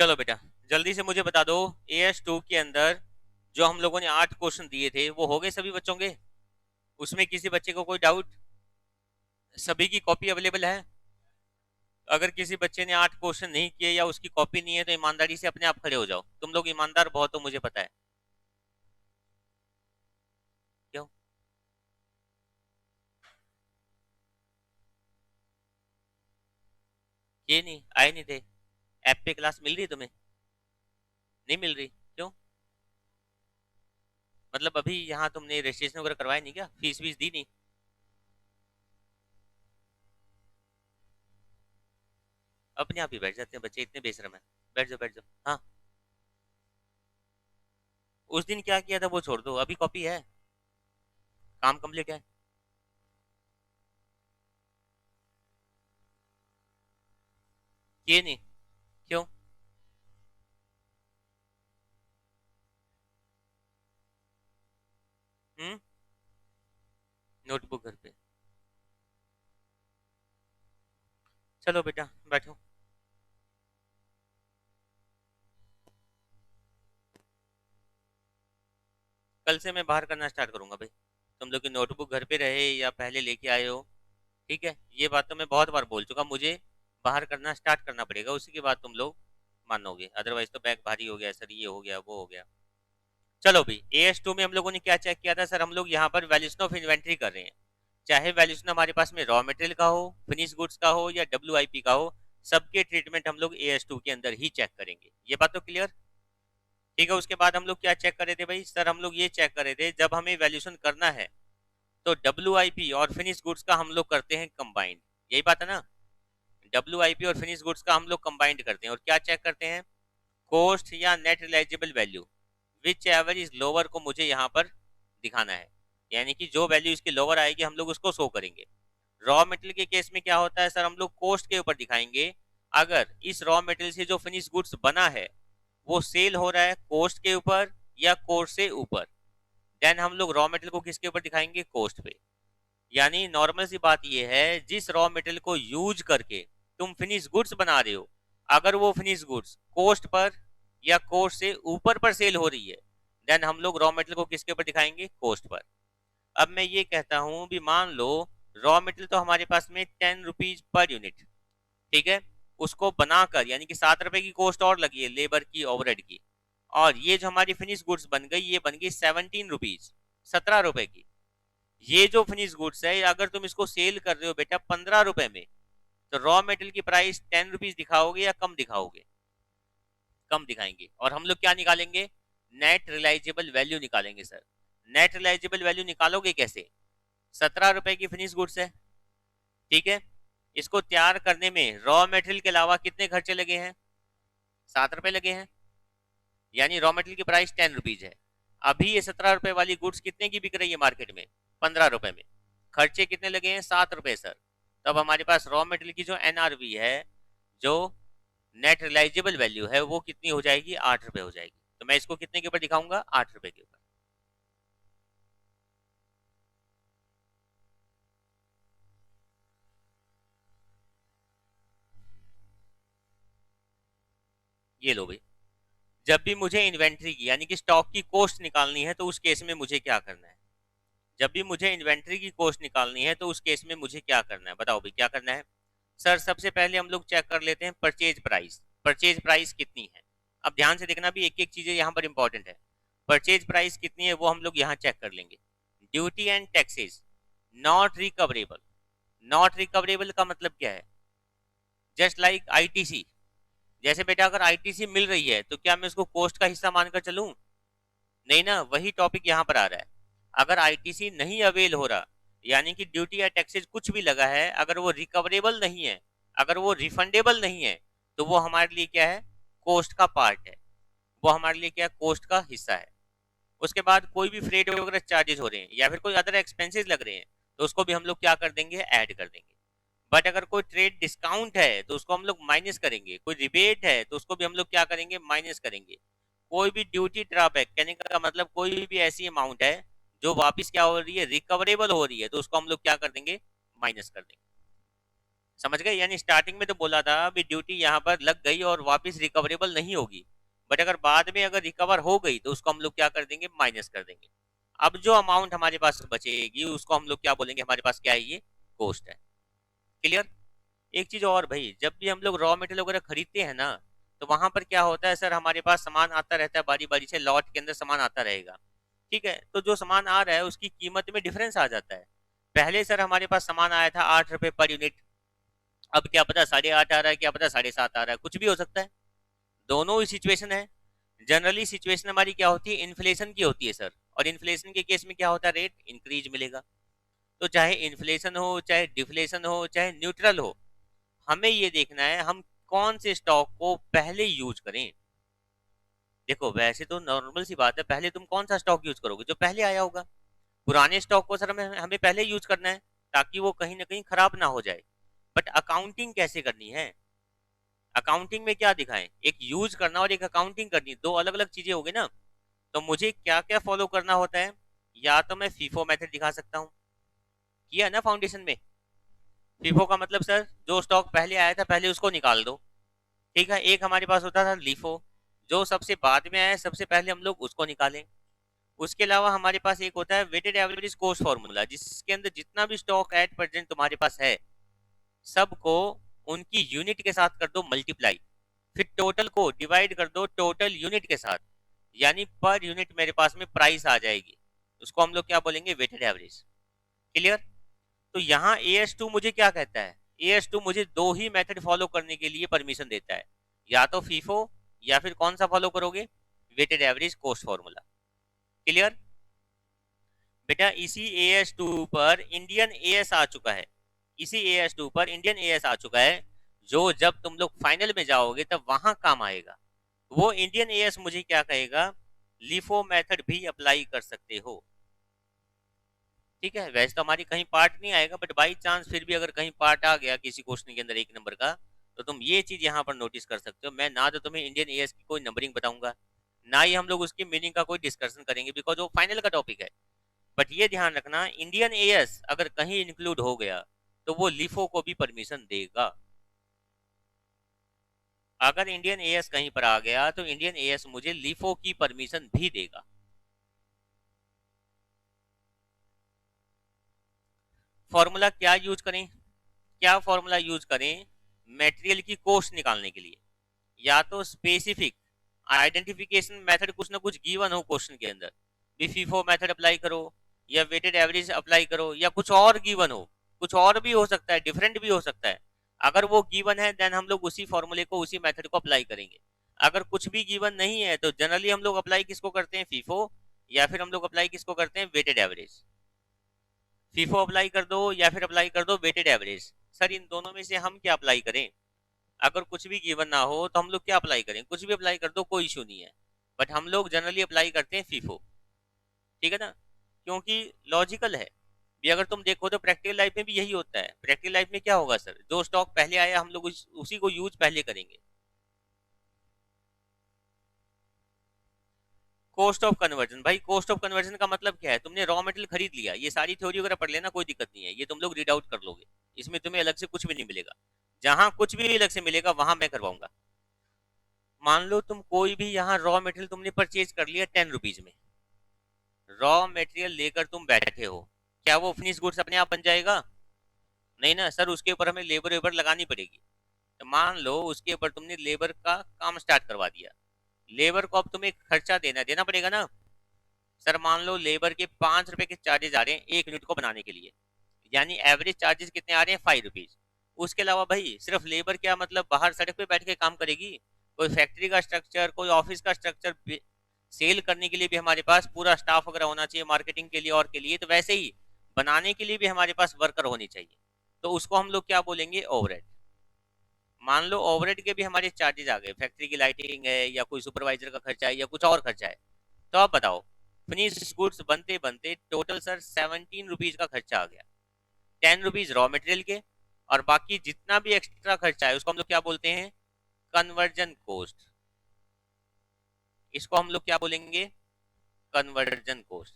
चलो बेटा, जल्दी से मुझे बता दो, AS2 के अंदर जो हम लोगों ने 8 क्वेश्चन दिए थे वो हो गए सभी बच्चों के? उसमें किसी बच्चे को कोई डाउट? सभी की कॉपी अवेलेबल है? अगर किसी बच्चे ने 8 क्वेश्चन नहीं किए या उसकी कॉपी नहीं है तो ईमानदारी से अपने आप खड़े हो जाओ। तुम लोग ईमानदार बहुत हो, मुझे पता है। क्यों? ये नहीं आए नहीं थे? ऐप पे क्लास मिल रही तुम्हें? नहीं मिल रही? क्यों? मतलब अभी यहाँ तुमने रजिस्ट्रेशन वगैरह करवाया नहीं क्या? फीस वीस दी नहीं? अपने आप ही बैठ जाते हैं बच्चे, इतने बेशरम है। बैठ जाओ बैठ जाओ। हाँ, उस दिन क्या किया था वो छोड़ दो, अभी कॉपी है, काम कंप्लीट है। किए नहीं? क्यों? हम्म। नोटबुक घर पे? चलो बेटा बैठो। कल से मैं बाहर करना स्टार्ट करूंगा भाई। तुम लोग की नोटबुक घर पे रहे या पहले लेके आए हो, ठीक है, ये बात तो मैं बहुत बार बोल चुका, मुझे बाहर करना स्टार्ट करना पड़ेगा, उसी के बाद तुम लोग मानोगे, अदरवाइज तो बैग भारी हो गया सर, ये हो गया वो हो गया। चलो भाई, AS2 में हम लोगों ने क्या चेक किया था सर? हम लोग यहाँ पर वैल्यूशन ऑफ इन्वेंट्री कर रहे हैं। चाहे वैल्यूशन हमारे पास में रॉ मटेरियल का हो, फिनिश गुड्स का हो या WIP का हो, सबके ट्रीटमेंट हम लोग AS2 के अंदर ही चेक करेंगे। ये बात तो क्लियर? ठीक है। उसके बाद हम लोग क्या चेक कर रहे थे भाई सर? हम लोग ये चेक कर रहे थे, जब हमें वैल्यूशन करना है तो WIP और फिनिश गुड्स का हम लोग करते हैं कंबाइंड। यही बात है ना? WIP और फिनिश गुड्स का हम लोग कंबाइंड करते हैं और क्या चेक करते हैं? कॉस्ट या net realisable value, which ever is lower को मुझे यहाँ पर दिखाना है, यानी कि जो वैल्यू इसकी लोअर आएगी हम लोग उसको शो करेंगे। रॉ मटेरियल के केस में क्या होता है सर? हम लोग कॉस्ट के ऊपर दिखाएंगे। अगर इस रॉ मटेरियल से जो फिनिश गुड्स बना है वो सेल हो रहा है कॉस्ट के ऊपर या कॉस्ट से ऊपर, देन हम लोग रॉ मटेरियल को किसके ऊपर दिखाएंगे? कॉस्ट पे। यानी नॉर्मल सी बात ये है, जिस रॉ मटेरियल को यूज करके तुम फिनिश गुड्स बना रहे हो, अगर वो फिनिश गुड्स कॉस्ट पर या कॉस्ट से ऊपर पर सेल हो रही है, देन हम लोग रॉ मटेरियल को किसके ऊपर दिखाएंगे? Cost per. अब मैं ये कहता हूं भी, मान लो रॉ मटेरियल तो हमारे पास में 10 रुपीज पर यूनिट, ठीक है, उसको बनाकर यानी कि 7 रुपए की कॉस्ट और लगी है लेबर की, ओवरहेड की, और ये जो हमारी फिनिश गुड्स बन गई ये बन गई 17 रुपीज, 17 रुपए की। ये जो फिनिश गुड्स है अगर तुम इसको सेल कर रहे हो बेटा 15 रुपए में, तो रॉ मटेरियल की प्राइस 10 रुपीज दिखाओगे या कम दिखाओगे? कम दिखाएंगे। और हम लोग क्या निकालेंगे? नेट रिलाइजेबल वैल्यू निकालेंगे सर। नेट रिलाइजेबल वैल्यू निकालोगे कैसे? 17 रुपए की फिनिश गुड्स है, ठीक है, इसको तैयार करने में रॉ मटेरियल के अलावा कितने खर्चे लगे हैं? 7 रुपए लगे हैं, यानी रॉ मटेरियल की प्राइस 10 रुपीज है। अभी ये 17 रुपए वाली गुड्स कितने की बिक रही है मार्केट में? 15 रुपए में। खर्चे कितने लगे हैं? 7 रुपए सर। तब हमारे पास रॉ मटेरियल की जो NRV है, जो नेट रिलाइजेबल वैल्यू है, वो कितनी हो जाएगी? 8 रुपए हो जाएगी। तो मैं इसको कितने के ऊपर दिखाऊंगा? 8 रुपए के ऊपर। ये लो भाई, जब भी मुझे इन्वेंट्री की यानी कि स्टॉक की कॉस्ट निकालनी है तो उस केस में मुझे क्या करना है? जब भी मुझे इन्वेंट्री की कॉस्ट निकालनी है तो उस केस में मुझे क्या करना है? बताओ भाई क्या करना है? सर सबसे पहले हम लोग चेक कर लेते हैं परचेज प्राइस। परचेज प्राइस कितनी है? अब ध्यान से देखना भी, एक एक चीजें यहाँ पर इंपॉर्टेंट है। परचेज प्राइस कितनी है वो हम लोग यहाँ चेक कर लेंगे। Duty and taxes not recoverable. Not recoverable का मतलब क्या है? Just like ITC। जैसे बेटा अगर ITC मिल रही है तो क्या मैं उसको कॉस्ट का हिस्सा मानकर चलूं? नहीं ना, वही टॉपिक यहाँ पर आ रहा है। अगर ITC नहीं अवेल हो रहा, यानी कि ड्यूटी या टैक्सेस कुछ भी लगा है, अगर वो रिकवरेबल नहीं है, अगर वो रिफंडेबल नहीं है, तो वो हमारे लिए क्या है? कॉस्ट का पार्ट है। वो हमारे लिए क्या है? कॉस्ट का हिस्सा है। उसके बाद कोई भी फ्रेट वगैरह चार्जेस हो रहे हैं या फिर कोई अदर एक्सपेंसेस लग रहे हैं, तो उसको भी हम लोग क्या कर देंगे? ऐड कर देंगे। बट अगर कोई ट्रेड डिस्काउंट है तो उसको हम लोग माइनस करेंगे, कोई रिबेट है तो उसको भी हम लोग क्या करेंगे? माइनस करेंगे। कोई भी ड्यूटी ड्रॉबैक, कहने का मतलब कोई भी ऐसी अमाउंट है जो वापस क्या हो रही है? रिकवरेबल हो रही है, तो उसको हम लोग क्या कर देंगे? माइनस कर देंगे। समझ गए? यानी स्टार्टिंग में तो बोला था अभी ड्यूटी यहाँ पर लग गई और वापस रिकवरेबल नहीं होगी, बट अगर बाद में अगर रिकवर हो गई तो उसको हम लोग क्या कर देंगे, माइनस कर देंगे। अब जो अमाउंट हमारे पास बचेगी उसको हम लोग क्या बोलेंगे, हमारे पास क्या है, ये कॉस्ट है। क्लियर? एक चीज और भाई, जब भी हम लोग रॉ मटेरियल वगैरह खरीदते हैं ना, तो वहां पर क्या होता है सर, हमारे पास सामान आता रहता है बारी बारी से, लॉट के अंदर सामान आता रहेगा। ठीक है, तो जो सामान आ रहा है उसकी कीमत में डिफरेंस आ जाता है। पहले सर हमारे पास सामान आया था 8 रुपए पर यूनिट, अब क्या पता 8.5 आ रहा है, क्या पता 7.5 आ रहा है, कुछ भी हो सकता है। दोनों ही सिचुएशन है। जनरली सिचुएशन हमारी क्या होती है, इन्फ्लेशन की होती है सर, और इन्फ्लेशन के केस में क्या होता है, रेट इंक्रीज मिलेगा। तो चाहे इन्फ्लेशन हो, चाहे डिफ्लेशन हो, चाहे न्यूट्रल हो, हमें ये देखना है हम कौन से स्टॉक को पहले यूज करें। देखो वैसे तो नॉर्मल सी बात है, पहले तुम कौन सा स्टॉक यूज करोगे, जो पहले आया होगा। पुराने स्टॉक को सर हमें हमें पहले यूज करना है, ताकि वो कहीं ना कहीं खराब ना हो जाए। बट अकाउंटिंग कैसे करनी है, अकाउंटिंग में क्या दिखाएं, एक यूज करना और एक अकाउंटिंग करनी, दो अलग अलग चीजें होगी ना। तो मुझे क्या क्या फॉलो करना होता है, या तो मैं फीफो मेथड दिखा सकता हूँ, किया ना फाउंडेशन में। फीफो का मतलब सर, जो स्टॉक पहले आया था पहले उसको निकाल दो। ठीक है, एक हमारे पास होता था लीफो, जो सबसे बाद में आया सबसे पहले हम लोग उसको निकालें। उसके अलावा हमारे पास एक होता है वेटेड एवरेज कॉस्ट फॉर्मूला, जिसके अंदर जितना भी स्टॉक एट प्रेजेंट तुम्हारे पास है, सबको उनकी यूनिट के साथ कर दो मल्टीप्लाई, फिर टोटल को डिवाइड कर दो टोटल यूनिट के साथ, यानी पर यूनिट मेरे पास में प्राइस आ जाएगी। उसको हम लोग क्या बोलेंगे, वेटेड एवरेज। क्लियर? तो यहाँ AS2 मुझे क्या कहता है, AS2 मुझे दो ही मेथड फॉलो करने के लिए परमिशन देता है, या तो फीफो, या फिर कौन सा फॉलो करोगे, weighted average cost formula. Clear? बेटा इसी AS2 पर इंडियन एएस आ चुका है, इसी AS2 पर इंडियन एएस आ चुका है, जो जब तुम लोग फाइनल में जाओगे तब वहां काम आएगा। वो इंडियन एएस मुझे क्या कहेगा, लिफो मेथड भी अप्लाई कर सकते हो। ठीक है, वैसे तो हमारी कहीं पार्ट नहीं आएगा, बट बाई चांस फिर भी अगर कहीं पार्ट आ गया किसी क्वेश्चन के अंदर 1 नंबर का, तो तुम ये चीज यहाँ पर नोटिस कर सकते हो। मैं ना तो तुम्हें इंडियन एएस की कोई नंबरिंग बताऊंगा, ना ही हम लोग उसकी मीनिंग का कोई डिस्कशन करेंगे, बिकॉज वो फाइनल का टॉपिक है। बट ये ध्यान रखना, इंडियन एएस अगर कहीं इंक्लूड हो गया तो वो लिफो को भी परमिशन देगा। अगर इंडियन एएस कहीं पर आ गया तो इंडियन एएस मुझे लिफो की परमिशन भी देगा। फॉर्मूला क्या यूज करें, क्या फॉर्मूला यूज करें मटेरियल की कॉस्ट निकालने के लिए, या तो स्पेसिफिक आइडेंटिफिकेशन मेथड कुछ ना कुछ गिवन हो क्वेश्चन के अंदर, भी फीफो मेथड अप्लाई करो, या वेटेड एवरेज अप्लाई करो, या कुछ और गिवन हो, कुछ और भी हो सकता है, डिफरेंट भी हो सकता है। अगर वो गिवन है देन हम लोग उसी फॉर्मूले को, उसी मेथड को अप्लाई करेंगे। अगर कुछ भी गिवन नहीं है तो जनरली हम लोग अप्लाई किसको करते हैं, फीफो, या फिर हम लोग अप्लाई किसको करते हैं, वेटेड एवरेज। फीफो अप्लाई कर दो या फिर अप्लाई कर दो वेटेड एवरेज। सर इन दोनों में से हम क्या अप्लाई करें, अगर कुछ भी गिवन ना हो तो हम लोग क्या अप्लाई करें, कुछ भी अप्लाई कर दो, कोई इशू नहीं है। बट हम लोग जनरली अप्लाई करते हैं फीफो। ठीक है ना, क्योंकि लॉजिकल है। भी अगर तुम देखो तो प्रैक्टिकल लाइफ में भी यही होता है। प्रैक्टिकल लाइफ में क्या होगा सर, जो स्टॉक पहले आया हम लोग उसी को यूज पहले करेंगे। कॉस्ट ऑफ कन्वर्जन, भाई कॉस्ट ऑफ कन्वर्जन का मतलब क्या है, तुमने रॉ मटेरियल खरीद लिया, ये सारी थ्योरी वगैरह पढ़ लेना, कोई दिक्कत नहीं है, ये तुम लोग रीड आउट कर लोगे। इसमें तुम्हें अलग से कुछ भी नहीं मिलेगा, जहां कुछ भी अलग से मिलेगा वहां मैं करवाऊंगा। मान लो तुम कोई भी यहाँ रॉ मटेरियल तुमने परचेज कर लिया 10 रुपीज में, रॉ मटेरियल लेकर तुम बैठे हो, क्या वो फिनिश गुड्स अपने आप बन जाएगा, नहीं ना सर, उसके ऊपर हमें लेबर वेबर लगानी पड़ेगी। तो मान लो उसके ऊपर तुमने लेबर का काम स्टार्ट करवा दिया, लेबर को अब तुम्हें खर्चा देना देना पड़ेगा ना। सर मान लो लेबर के 5 रुपए के चार्जेस आ रहे हैं 1 यूनिट को बनाने के लिए, यानी एवरेज चार्जेस कितने आ रहे हैं, 5 रुपीज। उसके अलावा भाई सिर्फ लेबर क्या मतलब बाहर सड़क पे बैठ के काम करेगी, कोई फैक्ट्री का स्ट्रक्चर, कोई ऑफिस का स्ट्रक्चर, सेल करने के लिए भी हमारे पास पूरा स्टाफ वगैरह होना चाहिए, मार्केटिंग के लिए और के लिए, तो वैसे ही बनाने के लिए भी हमारे पास वर्कर होनी चाहिए। तो उसको हम लोग क्या बोलेंगे, ओवरहेड। मान लो ओवरहेड के भी हमारे चार्जेस आ गए, फैक्ट्री की लाइटिंग है, या कोई सुपरवाइजर का खर्चा है, या कुछ और खर्चा है। तो आप बताओ, फिनिश गुड्स बनते बनते टोटल सर 17 रुपीज का खर्चा आ गया। 10 रुपीज रॉ मटेरियल के, और बाकी जितना भी एक्स्ट्रा खर्चा है उसको हम लोग क्या बोलते हैं, कन्वर्जन कॉस्ट। इसको हम लोग क्या बोलेंगे, कन्वर्जन कॉस्ट।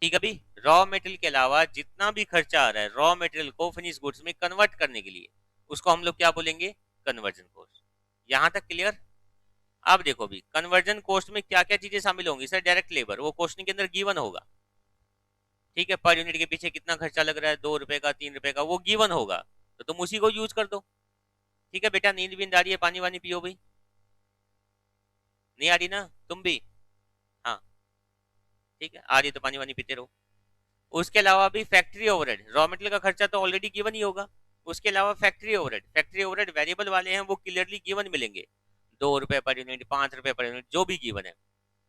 ठीक है भाई। रॉ मटेरियल के अलावा जितना भी खर्चा आ रहा है रॉ मटेरियल को फिनिश गुड्स में कन्वर्ट करने के लिए, उसको हम लोग क्या बोलेंगे, कन्वर्जन कॉस्ट। यहां तक क्लियर। अब देखो भी कन्वर्जन कॉस्ट में क्या क्या चीजें शामिल होंगी सर, डायरेक्ट लेबर वो क्वेश्चन के अंदर गिवन होगा। ठीक है, पर यूनिट के पीछे कितना खर्चा लग रहा है, 2 रुपए का 3 रुपए का, वो गिवन होगा, तो तुम उसी को यूज कर दो। ठीक है बेटा, नींद भी आ रही है, पानी वानी पियो भाई, नहीं आ रही ना तुम भी, हाँ ठीक है, आ रही है तो पानी वानी पीते रहो। उसके अलावा भी फैक्ट्री ओवरहेड, रॉ मटेरियल का खर्चा तो ऑलरेडी गिवन ही होगा। उसके अलावा फैक्ट्री ओवरहेड वेरिएबल वाले हैं, वो क्लियरली गिवन मिलेंगे, 2 रुपए पर यूनिट, 5 रुपए पर यूनिट, जो भी गिवन है।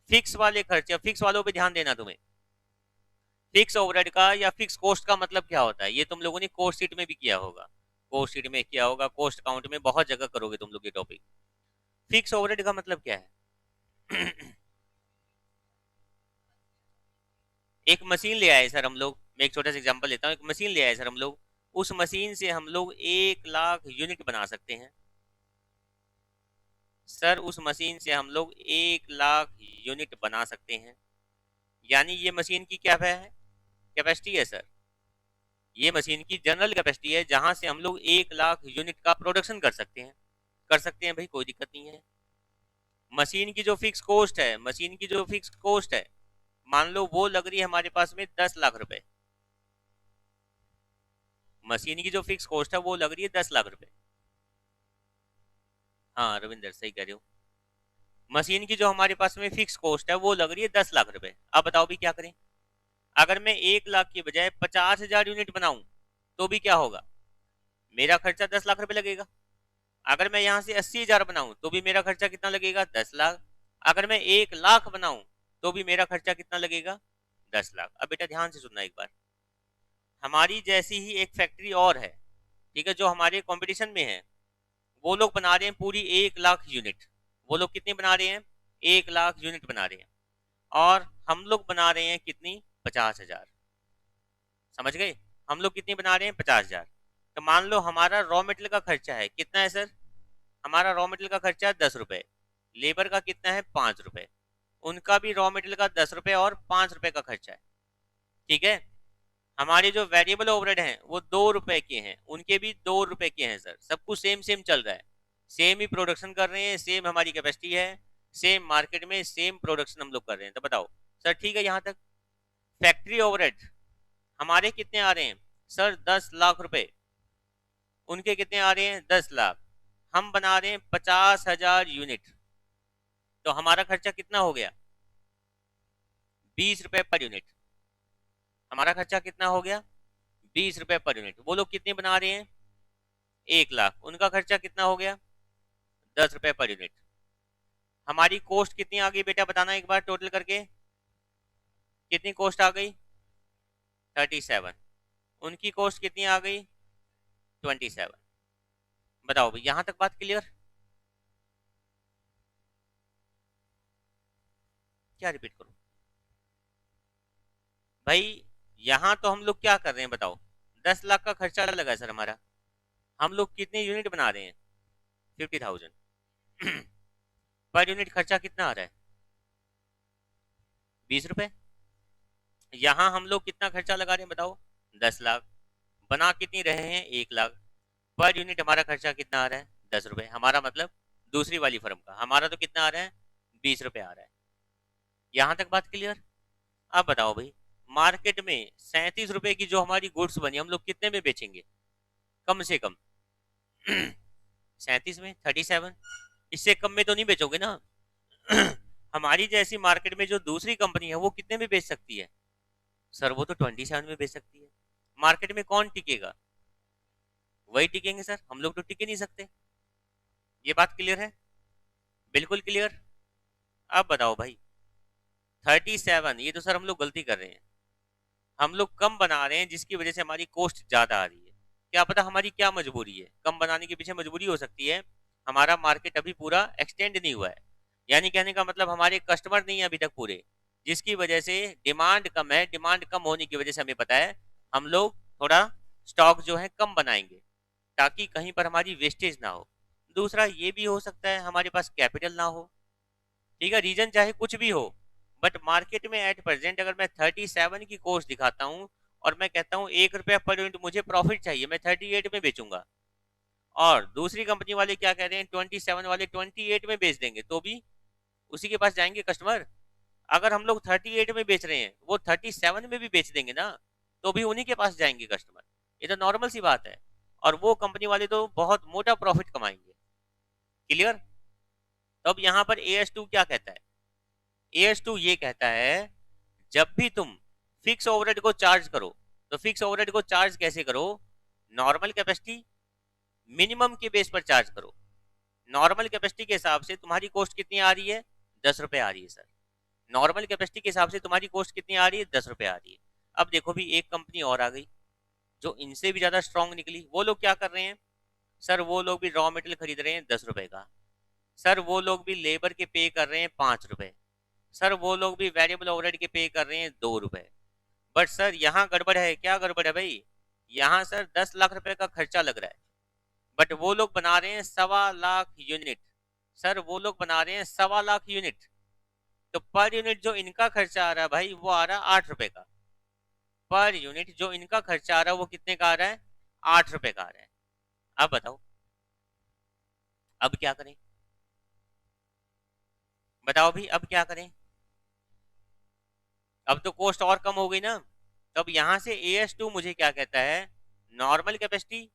फिक्स वाले खर्चे, फिक्स वालों पे ध्यान देना तुम्हें। फिक्स ओवरहेड का या फिक्स कॉस्ट का मतलब क्या होता है, ये तुम लोगों ने कोस्ट शीट में भी किया होगा, कोस्ट शीट में किया होगा, कॉस्ट अकाउंट में बहुत जगह करोगे तुम लोग ये टॉपिक। फिक्स ओवरहेड का मतलब क्या है? एक मशीन ले आए सर हम लोग, मैं एक छोटा सा एग्जांपल लेता हूँ, एक मशीन ले आए सर हम लोग, उस मशीन से हम लोग 1 लाख यूनिट बना सकते हैं सर, उस मशीन से हम लोग 1 लाख यूनिट बना सकते हैं। यानी ये मशीन की क्या है, कैपेसिटी है सर, ये मशीन की जनरल कैपेसिटी है, जहां से हम लोग 1 लाख यूनिट का प्रोडक्शन कर सकते हैं। कर सकते हैं भाई, कोई दिक्कत नहीं है। मशीन की जो फिक्स कॉस्ट है, मशीन की जो फिक्स कॉस्ट है, मान लो वो लग रही है हमारे पास में 10 लाख रुपए, मशीन की जो फिक्स कॉस्ट है वो लग रही है 10 लाख रुपए। हाँ रविंदर सही कह रहे हो, मशीन की जो हमारे पास में फिक्स कॉस्ट है वो लग रही है 10 लाख रुपए। अब बताओ भी क्या करें, अगर मैं 1 लाख की बजाय 50,000 यूनिट बनाऊं तो भी क्या होगा, मेरा खर्चा 10 लाख रुपए लगेगा। अगर मैं यहाँ से 80,000 बनाऊं तो भी मेरा खर्चा कितना लगेगा, 10 लाख। अगर मैं 1 लाख बनाऊं तो भी मेरा खर्चा कितना लगेगा, 10 लाख। अब बेटा ध्यान से सुनना एक बार, हमारी जैसी ही एक फैक्ट्री और है, ठीक है, जो हमारे कंपटीशन में है, वो लोग बना रहे हैं पूरी 1 लाख यूनिट। वो लोग कितनी बना रहे हैं, 1 लाख यूनिट बना रहे हैं, और हम लोग बना रहे हैं कितनी, 50,000। समझ गए, हम लोग कितनी बना रहे हैं, 50,000। तो मान लो हमारा रॉ मटेरियल का खर्चा है कितना है सर, हमारा रॉ मटेरियल का खर्चा है 10 रुपए, लेबर का कितना है 5 रुपए, उनका भी रॉ मटेरियल का 10 रुपए और 5 रुपए का खर्चा है। ठीक है, हमारे जो वेरिएबल ओवरहेड हैं वो 2 रुपए के हैं, उनके भी 2 रुपए के हैं सर, सब कुछ सेम सेम चल रहा है, सेम ही प्रोडक्शन कर रहे हैं, सेम हमारी कैपेसिटी है, सेम मार्केट में सेम प्रोडक्शन हम लोग कर रहे हैं। तो बताओ सर ठीक है यहाँ तक। फैक्ट्री ओवरहेड हमारे कितने आ रहे हैं सर, 10 लाख रुपए, उनके कितने आ रहे हैं, 10 लाख, हम बना रहे हैं 50,000 यूनिट, तो हमारा खर्चा कितना हो गया, 20 रुपए पर यूनिट। हमारा खर्चा कितना हो गया, 20 रुपए पर यूनिट। वो लोग कितने बना रहे हैं, 1 लाख, उनका खर्चा कितना हो गया, 10 रुपए पर यूनिट। हमारी कॉस्ट कितनी आ गई बेटा, बताना एक बार टोटल करके, कितनी कॉस्ट आ गई, 37। उनकी कॉस्ट कितनी आ गई, 27। बताओ भाई यहां तक बात क्लियर। क्या रिपीट करूं भाई, यहां तो हम लोग क्या कर रहे हैं बताओ, 10 लाख का खर्चा लगा है सर हमारा, हम लोग कितने यूनिट बना रहे हैं, 50,000। पर यूनिट खर्चा कितना आ रहा है, 20 रुपए। यहाँ हम लोग कितना खर्चा लगा रहे हैं बताओ, 10 लाख, बना कितनी रहे हैं, 1 लाख, पर यूनिट हमारा खर्चा कितना आ रहा है, 10 रुपए। हमारा मतलब दूसरी वाली फर्म का, हमारा तो कितना आ रहा है, 20 रुपए आ रहा है। यहाँ तक बात क्लियर। अब बताओ भाई, मार्केट में 37 रुपए की जो हमारी गुड्स बनी, हम लोग कितने में बेचेंगे, कम से कम 37 में, 37, इससे कम में तो नहीं बेचोगे ना। हमारी जैसी मार्केट में जो दूसरी कंपनी है वो कितने में बेच सकती है सर, वो तो 27 में बेच सकती है। मार्केट में कौन टिकेगा, वही टिकेंगे सर, हम लोग तो टिके नहीं सकते। ये बात क्लियर है, बिल्कुल क्लियर। अब बताओ भाई 37, ये तो सर हम लोग गलती कर रहे हैं, हम लोग कम बना रहे हैं जिसकी वजह से हमारी कॉस्ट ज्यादा आ रही है। क्या पता हमारी क्या मजबूरी है, कम बनाने के पीछे मजबूरी हो सकती है, हमारा मार्केट अभी पूरा एक्सटेंड नहीं हुआ है, यानी कहने का मतलब हमारे कस्टमर नहीं है अभी तक पूरे, जिसकी वजह से डिमांड कम है, डिमांड कम होने की वजह से हमें पता है हम लोग थोड़ा स्टॉक जो है कम बनाएंगे, ताकि कहीं पर हमारी वेस्टेज ना हो। दूसरा ये भी हो सकता है हमारे पास कैपिटल ना हो, ठीक है, रीजन चाहे कुछ भी हो, बट मार्केट में एट प्रेजेंट अगर मैं 37 की कॉस्ट दिखाता हूँ और मैं कहता हूँ 1 रुपया पर यूनिट मुझे प्रॉफिट चाहिए, मैं 38 में बेचूंगा, और दूसरी कंपनी वाले क्या कह रहे हैं 27 वाले 28 में बेच देंगे, तो भी उसी के पास जाएंगे कस्टमर। अगर हम लोग 38 में बेच रहे हैं, वो 37 में भी बेच देंगे ना, तो भी उन्हीं के पास जाएंगे कस्टमर। ये तो नॉर्मल सी बात है, और वो कंपनी वाले तो बहुत मोटा प्रॉफिट कमाएंगे। क्लियर? तो अब यहाँ पर AS2 क्या कहता है? AS2 ये कहता है जब भी तुम फिक्स ओवरहेड को चार्ज करो, तो फिक्स ओवरहेड को चार्ज कैसे करो? नॉर्मल कैपेसिटी मिनिमम के बेस पर चार्ज करो। नॉर्मल कैपेसिटी के हिसाब से तुम्हारी कॉस्ट कितनी आ रही है? 10 रुपए आ रही है सर। नॉर्मल कैपेसिटी के हिसाब से तुम्हारी कॉस्ट कितनी आ रही है? 10 रुपए आ रही है। अब देखो भी एक कंपनी और आ गई जो इनसे भी ज्यादा स्ट्रांग निकली। वो लोग क्या कर रहे हैं सर? वो लोग भी रॉ मटेरियल खरीद रहे हैं 10 रुपए का। सर वो लोग भी लेबर के पे कर रहे हैं 5 रुपए। सर वो लोग भी वेरिएबल ओवरहेड के पे कर रहे हैं 2 रुपए। बट सर यहाँ गड़बड़ है। क्या गड़बड़ है भाई? यहाँ सर 10 लाख रुपए का खर्चा लग रहा है, बट वो लोग बना रहे हैं 1.25 लाख यूनिट। सर वो लोग बना रहे हैं 1.25 लाख यूनिट, तो पर यूनिट जो इनका खर्चा आ रहा है भाई, वो आ रहा है 8 रुपए का। पर यूनिट जो इनका खर्चा आ रहा है वो कितने का आ रहा है? 8 रुपए का आ रहा है। अब बताओ, अब क्या करें? बताओ भी, अब क्या करें? अब तो कॉस्ट और कम हो गई ना। तो अब यहां से AS2 मुझे क्या कहता है? नॉर्मल कैपेसिटी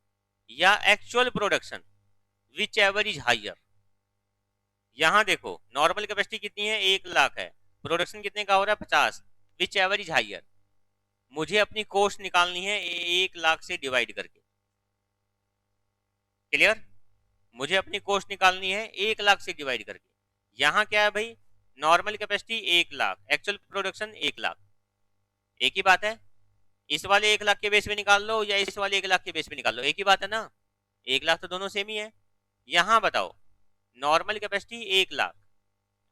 या actual production, which ever is higher. यहां देखो नॉर्मल कैपेसिटी कितनी है? 1 लाख है। प्रोडक्शन कितने का हो रहा है? 50। Which ever is higher. मुझे अपनी कॉस्ट निकालनी है 1 लाख से डिवाइड करके। क्लियर? मुझे अपनी कॉस्ट निकालनी है 1 लाख से डिवाइड करके। यहाँ क्या है भाई? Normal capacity 1 lakh, actual production 1 lakh. एक ही बात है। इस वाले 1 लाख के बेस पे निकाल लो या इस वाले 1 लाख के बेस पे निकाल लो, एक ही बात है ना। 1 लाख तो दोनों सेम ही है। यहाँ बताओ, नॉर्मल कैपेसिटी 1 लाख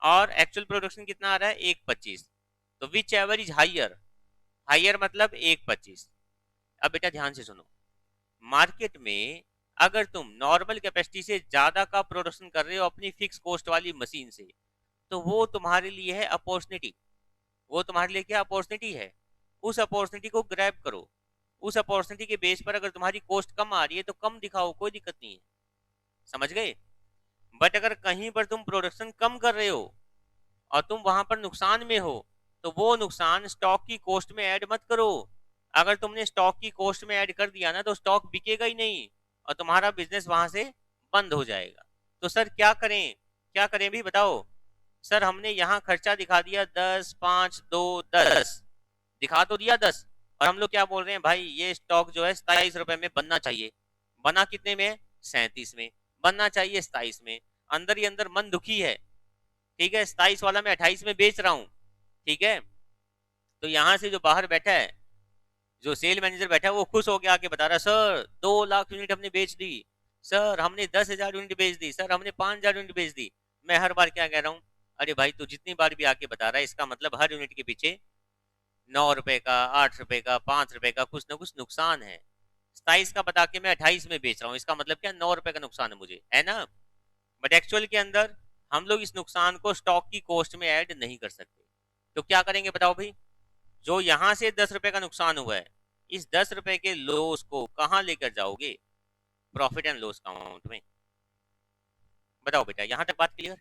और एक्चुअल प्रोडक्शन कितना आ रहा है? 1.25। तो which ever is higher? Higher मतलब 1.25। अब बेटा ध्यान से सुनो, मार्केट में अगर तुम नॉर्मल कैपेसिटी से ज्यादा का प्रोडक्शन कर रहे हो अपनी फिक्स कॉस्ट वाली मशीन से, तो वो तुम्हारे लिए है अपॉर्चुनिटी। वो तुम्हारे लिए क्या अपॉर्चुनिटी है? उस अपॉर्चुनिटी को ग्रैब करो। उस अपॉर्चुनिटी के बेस पर अगर तुम्हारी कॉस्ट कम आ रही है तो कम दिखाओ, कोई दिक्कत नहीं है। समझ गए? बट अगर कहीं पर तुम प्रोडक्शन कम कर रहे हो और तुम वहां पर नुकसान में हो, तो वो नुकसान स्टॉक की कॉस्ट में ऐड मत करो। अगर तुमने स्टॉक की कॉस्ट में ऐड कर दिया ना, तो स्टॉक बिकेगा ही नहीं और तुम्हारा बिजनेस वहां से बंद हो जाएगा। तो सर क्या करें? क्या करें भी बताओ। सर हमने यहाँ खर्चा दिखा दिया 10, 5, 2, 10, दिखा तो दिया 10, और हम लोग क्या बोल रहे हैं भाई, ये स्टॉक जो है 27 रुपए में बनना चाहिए। बना कितने में? 37 में। बनना चाहिए 27 में। अंदर ही अंदर मन दुखी है। ठीक है, 27 वाला मैं 28 में बेच रहा हूँ। ठीक है, तो यहाँ से जो बाहर बैठा है, जो सेल मैनेजर बैठा है, वो खुश हो गया आके बता रहा है सर 2 लाख यूनिट हमने बेच दी, सर हमने 10,000 यूनिट बेच दी, सर हमने 5,000 यूनिट बेच दी। मैं हर बार क्या कह रहा हूँ, अरे भाई तू जितनी बार भी आके बता रहा है, इसका मतलब हर यूनिट के पीछे 9 रुपए का, 8 रुपए का, 5 रुपए का कुछ ना कुछ नुकसान है। 27 का बता के मैं 28 में बेच रहा हूँ, इसका मतलब क्या? 9 रुपए का नुकसान है मुझे, है ना। बट एक्चुअल के अंदर हम लोग इस नुकसान को स्टॉक की कॉस्ट में ऐड नहीं कर सकते। तो क्या करेंगे बताओ भाई? जो यहाँ से 10 रुपए का नुकसान हुआ है, इस 10 रुपए के लॉस को कहाँ लेकर जाओगे? प्रॉफिट एंड लॉस अकाउंट में। बताओ बेटा, यहाँ तक बात क्लियर?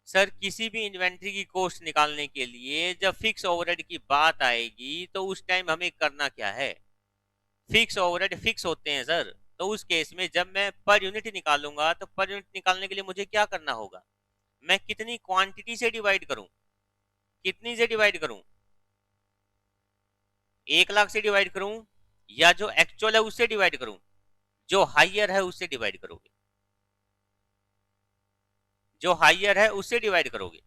सर किसी भी इन्वेंट्री की कॉस्ट निकालने के लिए जब फिक्स ओवरहेड की बात आएगी, तो उस टाइम हमें करना क्या है? फिक्स ओवरहेड फिक्स होते हैं सर। तो उस केस में जब मैं पर यूनिट निकालूंगा, तो पर यूनिट निकालने के लिए मुझे क्या करना होगा? मैं कितनी क्वांटिटी से डिवाइड करूं? कितनी से डिवाइड करूं? 1 लाख से डिवाइड करूं या जो एक्चुअल है उससे डिवाइड करूं? जो हाइयर है उससे डिवाइड करोगे। जो हाइयर है उससे डिवाइड करोगे।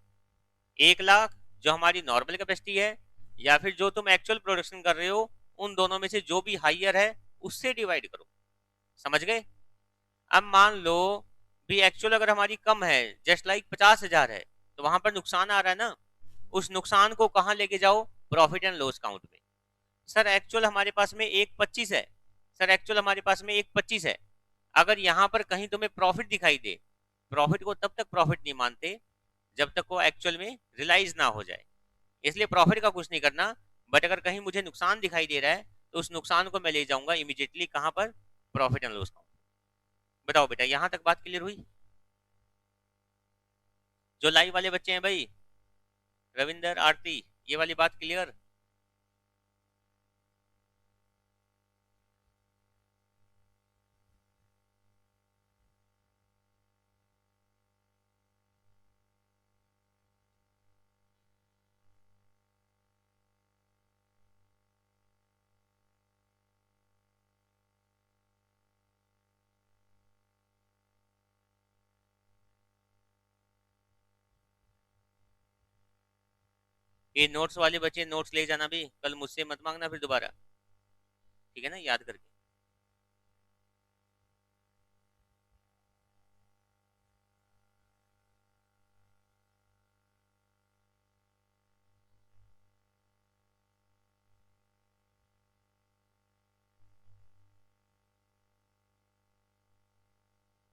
1 लाख जो हमारी नॉर्मल कैपेसिटी है, या फिर जो तुम एक्चुअल प्रोडक्शन कर रहे हो, उन दोनों में से जो भी हाइयर है उससे डिवाइड करो। समझ गए? अब मान लो भी एक्चुअल अगर हमारी कम है, जस्ट लाइक 50,000 है, तो वहां पर नुकसान आ रहा है ना। उस नुकसान को कहाँ लेके जाओ? प्रॉफिट एंड लॉस अकाउंट में। सर एक्चुअल हमारे पास में 1.25 है। सर एक्चुअल हमारे पास में 1.25 है। अगर यहाँ पर कहीं तुम्हें प्रॉफिट दिखाई दे, प्रॉफिट को तब तक प्रॉफिट नहीं मानते जब तक वो एक्चुअल में रियलाइज ना हो जाए। इसलिए प्रॉफिट का कुछ नहीं करना, बट अगर कहीं मुझे नुकसान दिखाई दे रहा है तो उस नुकसान को मैं ले जाऊंगा इमीडिएटली कहां पर, प्रॉफिट एंड लॉस अकाउंट। बताओ बेटा, यहां तक बात क्लियर हुई? जो लाइव वाले बच्चे हैं भाई, रविंदर, आरती, ये वाली बात क्लियर? ये नोट्स वाले बच्चे नोट्स ले जाना भी, कल मुझसे मत मांगना फिर दोबारा, ठीक है ना, याद करके।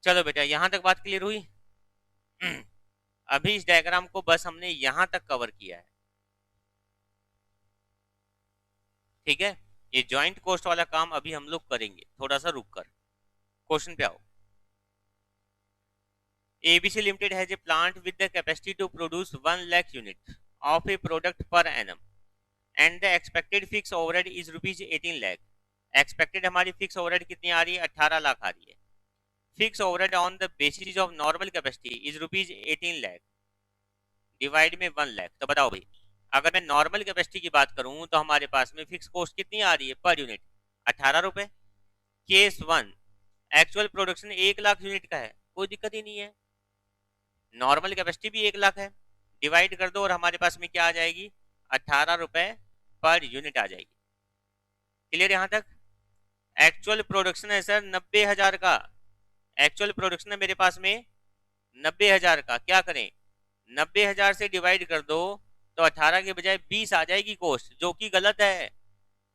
चलो बेटा, यहां तक बात क्लियर हुई? अभी इस डायग्राम को बस हमने यहां तक कवर किया है, ठीक है। ये जॉइंट कॉस्ट वाला काम अभी हम लोग करेंगे, थोड़ा सा रुक कर। क्वेश्चन पे आओ। ABC Limited has a plant with the capacity to produce 1 lakh units of a product per annum and the expected fixed overhead is rupees 18 lakh। Expected हमारी फिक्स ओवरहेड कितनी आ रही है? 18 लाख आ रही है। Fix overhead on the basis of normal capacity is rupees 18 lakh, divide में 1 लाख। तो बताओ भाई, अगर मैं नॉर्मल कैपेसिटी की बात करूं तो हमारे पास में फिक्स कॉस्ट कितनी आ रही है पर यूनिट? 18 रुपए। Case 1, actual production 1 lakh unit का है, कोई दिक्कत ही नहीं है। नॉर्मल कैपेसिटी भी 1 लाख है, डिवाइड कर दो और हमारे पास में क्या आ जाएगी? 18 रुपए पर यूनिट आ जाएगी। क्लियर यहां तक? एक्चुअल प्रोडक्शन है सर 90,000 का, एक्चुअल प्रोडक्शन है मेरे पास में 90,000 का। क्या करें? 90,000 से डिवाइड कर दो तो 18 के बजाय 20 आ जाएगी कॉस्ट, जो कि गलत है।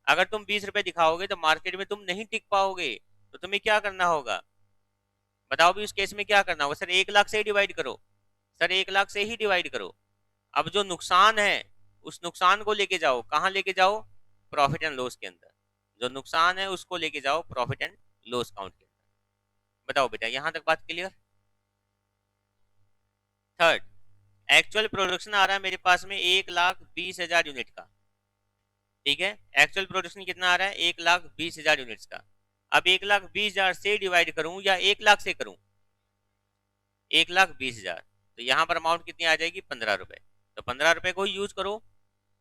अगर तुम 20 रुपए दिखाओगे तो मार्केट में तुम नहीं टिक पाओगे, तो तुम्हें क्या करना होगा? बताओ भी, उस केस में क्या करना होगा? सर 1 लाख से ही डिवाइड करो, सर 1 लाख से ही डिवाइड करो। अब जो नुकसान है उस नुकसान को लेके जाओ, कहां लेके जाओ? प्रॉफिट एंड लॉस के अंदर। जो नुकसान है उसको लेके जाओ प्रॉफिट एंड लॉस अकाउंट के अंदर। बताओ बेटा, यहां तक बात क्लियर? थर्ड, एक्चुअल प्रोडक्शन आ रहा है मेरे पास में 1,20,000 यूनिट का, ठीक है। एक्चुअल प्रोडक्शन कितना आ रहा है? 1,20,000 यूनिट्स का। अब 1,20,000 से डिवाइड करूं या 1 लाख से करूं? 1,20,000, तो यहाँ पर अमाउंट कितनी आ जाएगी? 15 रुपए। तो 15 रुपए को यूज करो,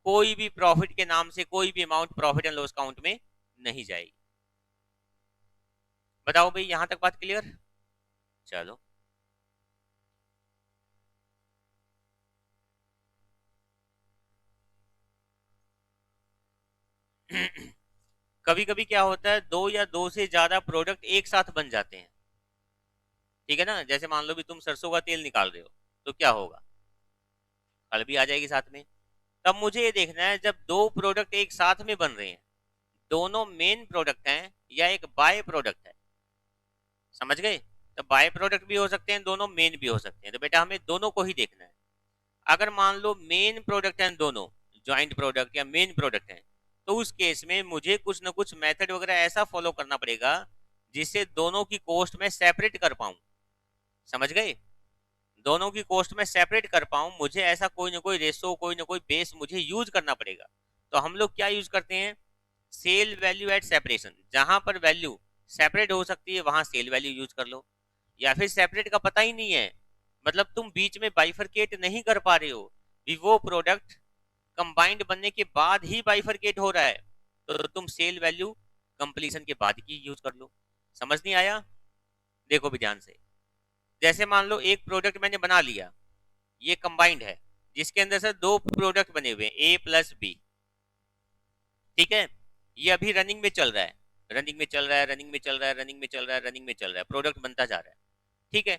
कोई भी प्रॉफिट के नाम से कोई भी amount profit and loss account में नहीं जाएगी। बताओ भाई, यहां तक बात क्लियर? चलो कभी कभी क्या होता है, 2 या 2 से ज्यादा प्रोडक्ट एक साथ बन जाते हैं, ठीक है ना। जैसे मान लो भी तुम सरसों का तेल निकाल रहे हो, तो क्या होगा? खल भी आ जाएगी साथ में। तब मुझे ये देखना है, जब दो प्रोडक्ट एक साथ में बन रहे हैं, दोनों मेन प्रोडक्ट हैं या एक बाय प्रोडक्ट है? समझ गए? तो बाय प्रोडक्ट भी हो सकते हैं, दोनों मेन भी हो सकते हैं। तो बेटा हमें दोनों को ही देखना है। अगर मान लो मेन प्रोडक्ट हैं दोनों, ज्वाइंट प्रोडक्ट या मेन प्रोडक्ट हैं, तो उस केस में मुझे कुछ ना कुछ मेथड वगैरह ऐसा फॉलो करना पड़ेगा जिससे दोनों की कॉस्ट में सेपरेट कर पाऊं। समझ गए? दोनों की कॉस्ट में सेपरेट कर पाऊं, मुझे ऐसा कोई ना कोई रेशो, कोई ना कोई बेस मुझे यूज करना पड़ेगा। तो हम लोग क्या यूज करते हैं? Sale value at separation. जहां पर वैल्यू सेपरेट हो सकती है वहां सेल वैल्यू यूज कर लो, या फिर सेपरेट का पता ही नहीं है, मतलब तुम बीच में बाइफरकेट नहीं कर पा रहे हो, वो प्रोडक्ट कंबाइंड बनने के बाद ही बाइफरकेट हो रहा है, तो तुम सेल वैल्यू कंप्लीशन के बाद की यूज कर लो। समझ नहीं आया? देखो भी ध्यान से, जैसे मान लो एक प्रोडक्ट मैंने बना लिया, ये कंबाइंड है, जिसके अंदर से दो प्रोडक्ट बने हुए हैं A+B, ठीक है। ये अभी रनिंग में चल रहा है, रनिंग में चल रहा है, रनिंग में चल रहा है, रनिंग में चल रहा है, रनिंग में चल रहा है, प्रोडक्ट बनता जा रहा है, ठीक है।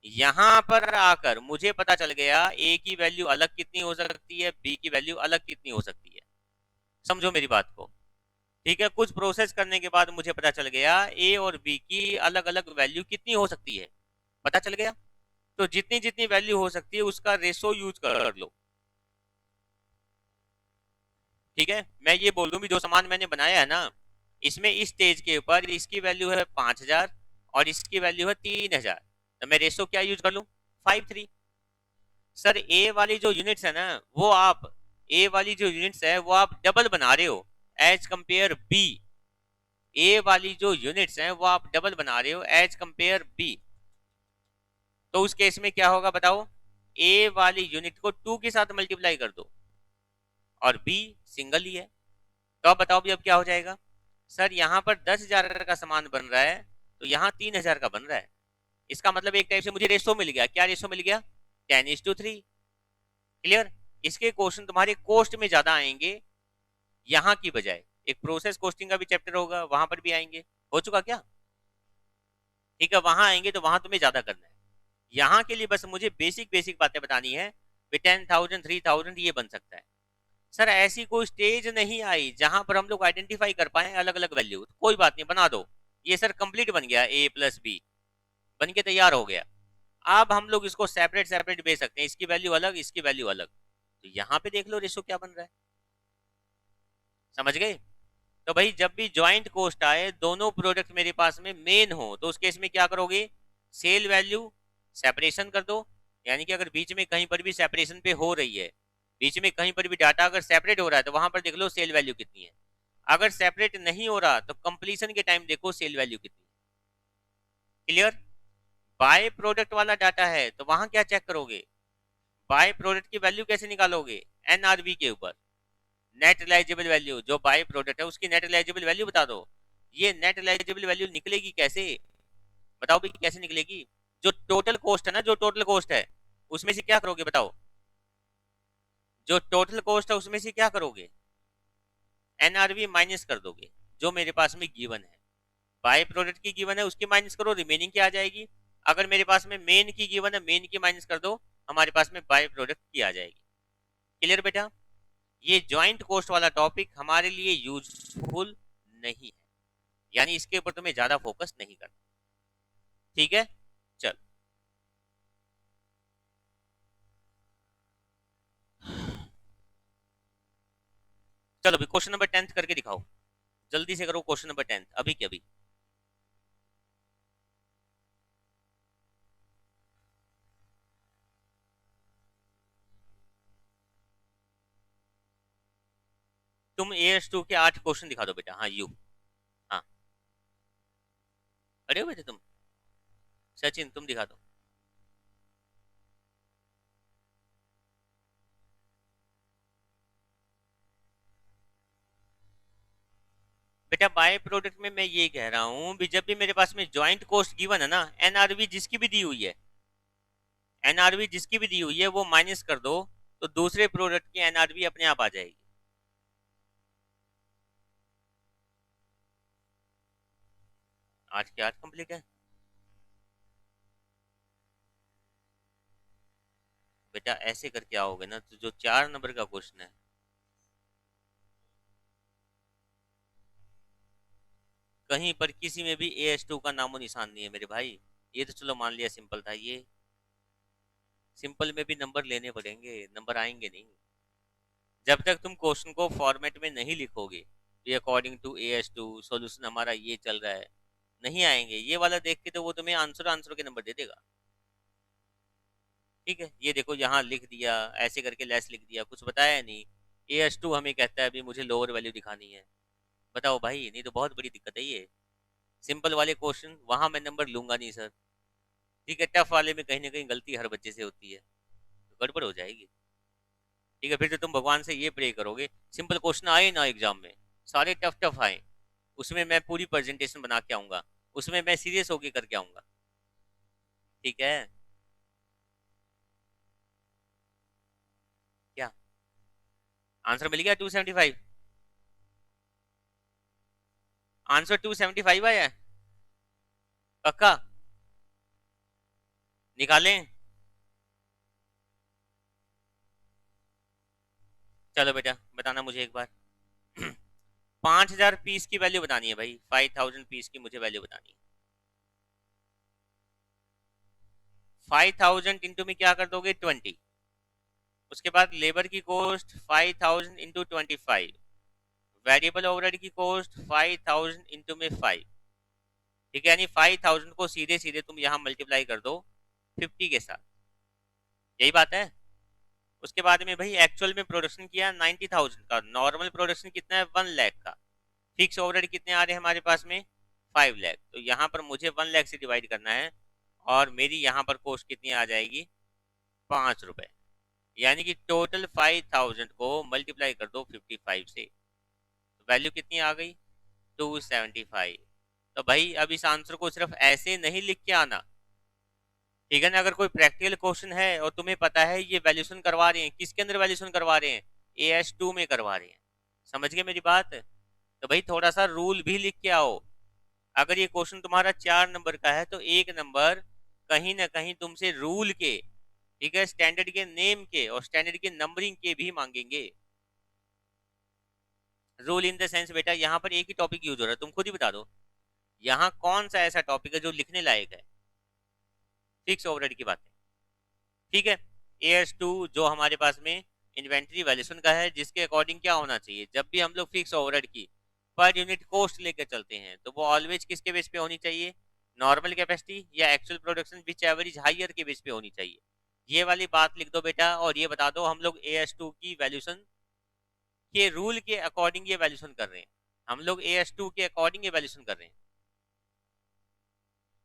यहां पर आकर मुझे पता चल गया ए की वैल्यू अलग कितनी हो सकती है, बी की वैल्यू अलग कितनी हो सकती है। समझो मेरी बात को, ठीक है। कुछ प्रोसेस करने के बाद मुझे पता चल गया ए और बी की अलग अलग वैल्यू कितनी हो सकती है, पता चल गया। तो जितनी जितनी वैल्यू हो सकती है उसका रेशो यूज कर लो। ठीक है, मैं ये बोल दूं भी जो सामान मैंने बनाया है ना, इसमें इस स्टेज के ऊपर इसकी वैल्यू है 5000 और इसकी वैल्यू है 3000, तो मैं रेशो क्या यूज कर लूं, 5:3। सर ए वाली जो यूनिट्स है ना, वो आप ए वाली जो यूनिट्स है वो आप डबल बना रहे हो एज कंपेयर बी। ए वाली जो यूनिट्स हैं वो आप डबल बना रहे हो एज कंपेयर बी। तो उस केस में क्या होगा बताओ, ए वाली यूनिट को 2 के साथ मल्टीप्लाई कर दो और बी सिंगल ही है। तो अब बताओ भी अब क्या हो जाएगा। सर यहाँ पर 10,000 का सामान बन रहा है तो यहाँ 3,000 का बन रहा है। इसका मतलब एक टाइप से मुझे रेशो मिल गया। क्या रेशो मिल गया, 10:3। क्लियर। इसके क्वेश्चन तुम्हारे कोस्ट में ज्यादा आएंगे यहाँ की बजाय। एक प्रोसेस कोस्टिंग का भी चैप्टर होगा, वहां पर भी आएंगे। हो चुका क्या, ठीक है, वहां आएंगे तो वहां तुम्हें ज्यादा करना है। यहाँ के लिए बस मुझे बेसिक बेसिक बातें बतानी है। 10,000 3,000 ये बन सकता है। सर ऐसी कोई स्टेज नहीं आई जहां पर हम लोग आइडेंटिफाई कर पाए अलग अलग वैल्यू, कोई बात नहीं, बना दो। ये सर कंप्लीट बन गया, ए प्लस बी बन के तैयार हो गया। अब हम लोग इसको सेपरेट सेपरेट भेज सकते हैं, इसकी वैल्यू अलग इसकी वैल्यू अलग। तो यहाँ पे देख लो रेशो क्या बन रहा है, समझ गए। तो भाई जब भी ज्वाइंट कोस्ट आए, दोनों प्रोडक्ट मेरे पास में मेन हो, तो उस केस में क्या करोगे, सेल वैल्यू सेपरेशन कर दो। यानी कि अगर बीच में कहीं पर भी सेपरेशन पे हो रही है, बीच में कहीं पर भी डाटा अगर सेपरेट हो रहा है तो वहां पर देख लो सेल वैल्यू कितनी है। अगर सेपरेट नहीं हो रहा तो कंप्लीशन के टाइम देखो सेल वैल्यू कितनी है। क्लियर। बाय प्रोडक्ट वाला डाटा है तो वहां क्या चेक करोगे, बाय प्रोडक्ट की वैल्यू कैसे निकालोगे, एनआरबी के ऊपर। नेट रिलाइजेबल वैल्यू जो बाय प्रोडक्ट है उसकी नेट रिलाइजेबल वैल्यू बता दो। ये नेट रिलाइजेबल वैल्यू निकलेगी कैसे, बताओ भाई कैसे निकलेगी। जो टोटल कॉस्ट है ना, जो टोटल कॉस्ट है उसमें से क्या करोगे बताओ, जो टोटल कॉस्ट है उसमें से क्या करोगे, एनआरवी माइनस कर दोगे जो मेरे पास में गिवन है। बाय प्रोडक्ट की गिवन है उसकी माइनस करो, रिमेनिंग क्या आ जाएगी। अगर मेरे पास में मेन की गिवन है, मेन की माइनस कर दो, हमारे पास में बाय प्रोडक्ट की आ जाएगी। क्लियर बेटा। ये ज्वाइंट कॉस्ट वाला टॉपिक हमारे लिए यूजफुल नहीं है, यानी इसके ऊपर तुम्हें ज्यादा फोकस नहीं करना। ठीक है, चल। चलो अभी क्वेश्चन नंबर 10 करके दिखाओ, जल्दी से करो क्वेश्चन नंबर 10 अभी के अभी। तुम AS2 के 8 क्वेश्चन दिखा दो बेटा। हाँ यू, हाँ अरे हो बेटे तुम, सचिन तुम दिखा दो। बेटा बाय प्रोडक्ट में मैं ये कह रहा हूँ भी जब भी मेरे पास में ज्वाइंट कॉस्ट गिवन है ना, एनआरवी जिसकी भी दी हुई है, एनआरवी जिसकी भी दी हुई है वो माइनस कर दो, तो दूसरे प्रोडक्ट की एनआरवी अपने आप आ जाएगी। आज के आज कंप्लीट है बेटा, ऐसे करके आओगे ना तो जो 4 नंबर का क्वेश्चन है, कहीं पर किसी में भी AS2 का नामो निशान नहीं है मेरे भाई। ये तो चलो मान लिया सिंपल था, ये सिंपल में भी नंबर लेने पड़ेंगे, नंबर आएंगे नहीं जब तक तुम क्वेश्चन को फॉर्मेट में नहीं लिखोगे। ये अकॉर्डिंग टू AS2 सॉल्यूशन हमारा ये चल रहा है, नहीं आएंगे। ये वाला देख के तो वो तुम्हें आंसर आंसर के नंबर दे देगा। ठीक है, ये देखो यहाँ लिख दिया, ऐसे करके लेस लिख दिया, कुछ बताया नहीं। AS2 हमें कहता है अभी मुझे लोअर वैल्यू दिखानी है। बताओ भाई, नहीं तो बहुत बड़ी दिक्कत है ये। सिंपल वाले क्वेश्चन वहां मैं नंबर लूंगा नहीं सर। ठीक है, टफ वाले में कहीं ना कहीं गलती हर बच्चे से होती है, तो गड़बड़ हो जाएगी। ठीक है, फिर तो तुम भगवान से ये प्रे करोगे सिंपल क्वेश्चन आए ना एग्जाम में, सारे टफ टफ आए, उसमें मैं पूरी प्रेजेंटेशन बना के आऊंगा, उसमें मैं सीरियस होके करके आऊंगा। ठीक है, क्या आंसर मिल गया 275, आंसर 275 आया है पक्का, निकालें। चलो बेटा बताना मुझे एक बार। 5,000 पीस की वैल्यू बतानी है भाई, 5,000 पीस की मुझे वैल्यू बतानी है। 5000 इंटू में क्या कर दोगे 20, उसके बाद लेबर की कॉस्ट 5000 इंटू 25, वेरिएबल ओवरहेड की कॉस्ट 5000 इंटू में 5, ठीक है, यानी 5000 को सीधे सीधे तुम यहाँ मल्टीप्लाई कर दो 50 के साथ, यही बात है। उसके बाद में भाई एक्चुअल में प्रोडक्शन किया 90,000 का, नॉर्मल प्रोडक्शन कितना है 1 लाख का, फिक्स ओवरहेड कितने आ रहे हैं हमारे पास में 5 लाख, तो यहाँ पर मुझे 1 लाख से डिवाइड करना है और मेरी यहाँ पर कॉस्ट कितनी आ जाएगी 5 रुपए, यानी कि टोटल 5000 को मल्टीप्लाई कर दो 55 से, तो वैल्यू कितनी आ गई 275। तो भाई अब इस आंसर को सिर्फ ऐसे नहीं लिख के आना, ठीक है ना, अगर कोई प्रैक्टिकल क्वेश्चन है और तुम्हें पता है ये वैल्यूएशन करवा रहे हैं, किसके अंदर वैल्यूएशन करवा रहे हैं AS2 में करवा रहे हैं, समझ गए मेरी बात, तो भाई थोड़ा सा रूल भी लिख के आओ। अगर ये क्वेश्चन तुम्हारा 4 नंबर का है तो 1 नंबर कहीं ना कहीं तुमसे रूल के, ठीक है, स्टैंडर्ड के नेम के और स्टैंडर्ड के नंबरिंग के भी मांगेंगे। रूल इन द सेंस बेटा यहाँ पर एक ही टॉपिक यूज हो रहा है, तुम खुद ही बता दो यहाँ कौन सा ऐसा टॉपिक है जो लिखने लायक है, फिक्स ओवरहेड की बातें, ठीक है। AS2 जो हमारे पास में इन्वेंट्री वैल्यूएशन का है, जिसके अकॉर्डिंग क्या होना चाहिए, जब भी हम लोग फिक्स ओवरहेड की पर यूनिट कॉस्ट लेकर चलते हैं तो वो ऑलवेज किसके बेस पे होनी चाहिए, नॉर्मल कैपेसिटी या actual production which average higher के बेस पे होनी चाहिए। ये वाली बात लिख दो बेटा और ये बता दो हम लोग AS2 की वैल्यूएशन के रूल के अकॉर्डिंग ये वैल्यूएशन कर रहे हैं, हम लोग AS2 के अकॉर्डिंग ये वैल्यूएशन कर रहे हैं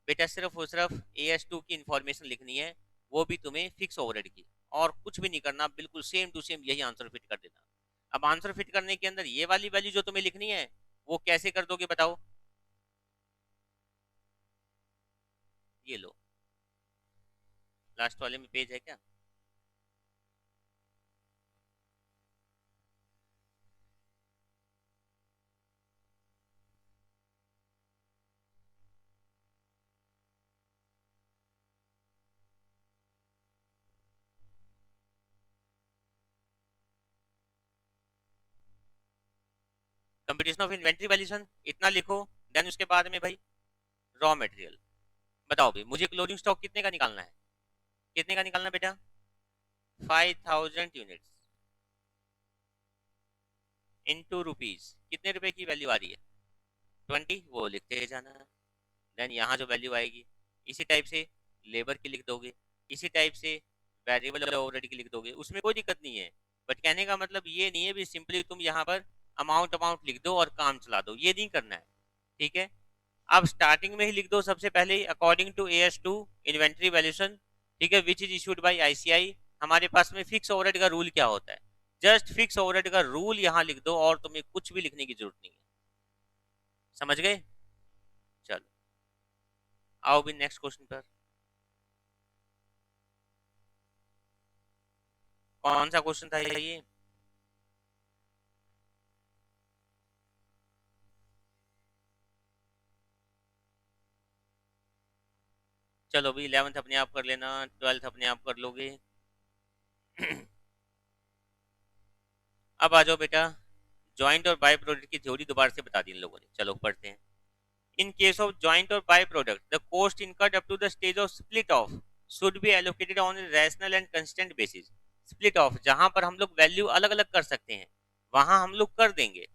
बेटा, सिर्फ और सिर्फ AS2 की इंफॉर्मेशन लिखनी है, वो भी तुम्हें फिक्स ओवरहेड की, और कुछ भी नहीं करना, बिल्कुल सेम टू सेम यही आंसर फिट कर देना। अब आंसर फिट करने के अंदर ये वाली वैल्यू जो तुम्हें लिखनी है वो कैसे कर दोगे बताओ, ये लो लास्ट वाले में पेज है क्या, कंपटीशन ऑफ इन्वेंट्री वैल्यूएशन इतना लिखो, देन उसके बाद में भाई रॉ मटेरियल, बताओ भाई मुझे क्लोजिंग स्टॉक कितने का निकालना है, कितने का निकालना बेटा 5000 यूनिट्स इनटू रुपीज, कितने रुपए की वैल्यू आ रही है 20, वो लिखते जाना, देन यहाँ जो वैल्यू आएगी इसी टाइप से लेबर की लिख दोगे, इसी टाइप से वेरिएबल ओवरहेड की लिख दोगे, उसमें कोई दिक्कत नहीं है, बट कहने का मतलब ये नहीं है भी सिंपली तुम यहाँ पर अमाउंट अमाउंट लिख दो और काम चला दो, ये नहीं करना है, ठीक है। अब स्टार्टिंग में ही लिख दो सबसे पहले ही according to AS2 inventory valuation, ठीक है, which is issued by ICI। हमारे पास में फिक्स ओवरहेड का रूल क्या होता है, जस्ट फिक्स ओवरहेड का रूल यहाँ लिख दो और तुम्हें कुछ भी लिखने की जरूरत नहीं है, समझ गए। चलो आओ भी नेक्स्ट क्वेश्चन पर, कौन सा क्वेश्चन था ये, चलो भी 11th अपने आप कर लेना, 12th अपने आप कर लोगे। अब आ जाओ बेटा, जॉइंट और बाय प्रोडक्ट की थ्योरी दोबारा से बता दी इन लोगों ने, चलो पढ़ते हैं। In case of joint or byproduct, the cost incurred up to the stage of split off should be allocated on a rational and consistent basis. Split off जहां पर हम लोग वैल्यू अलग अलग कर सकते हैं वहां हम लोग कर देंगे,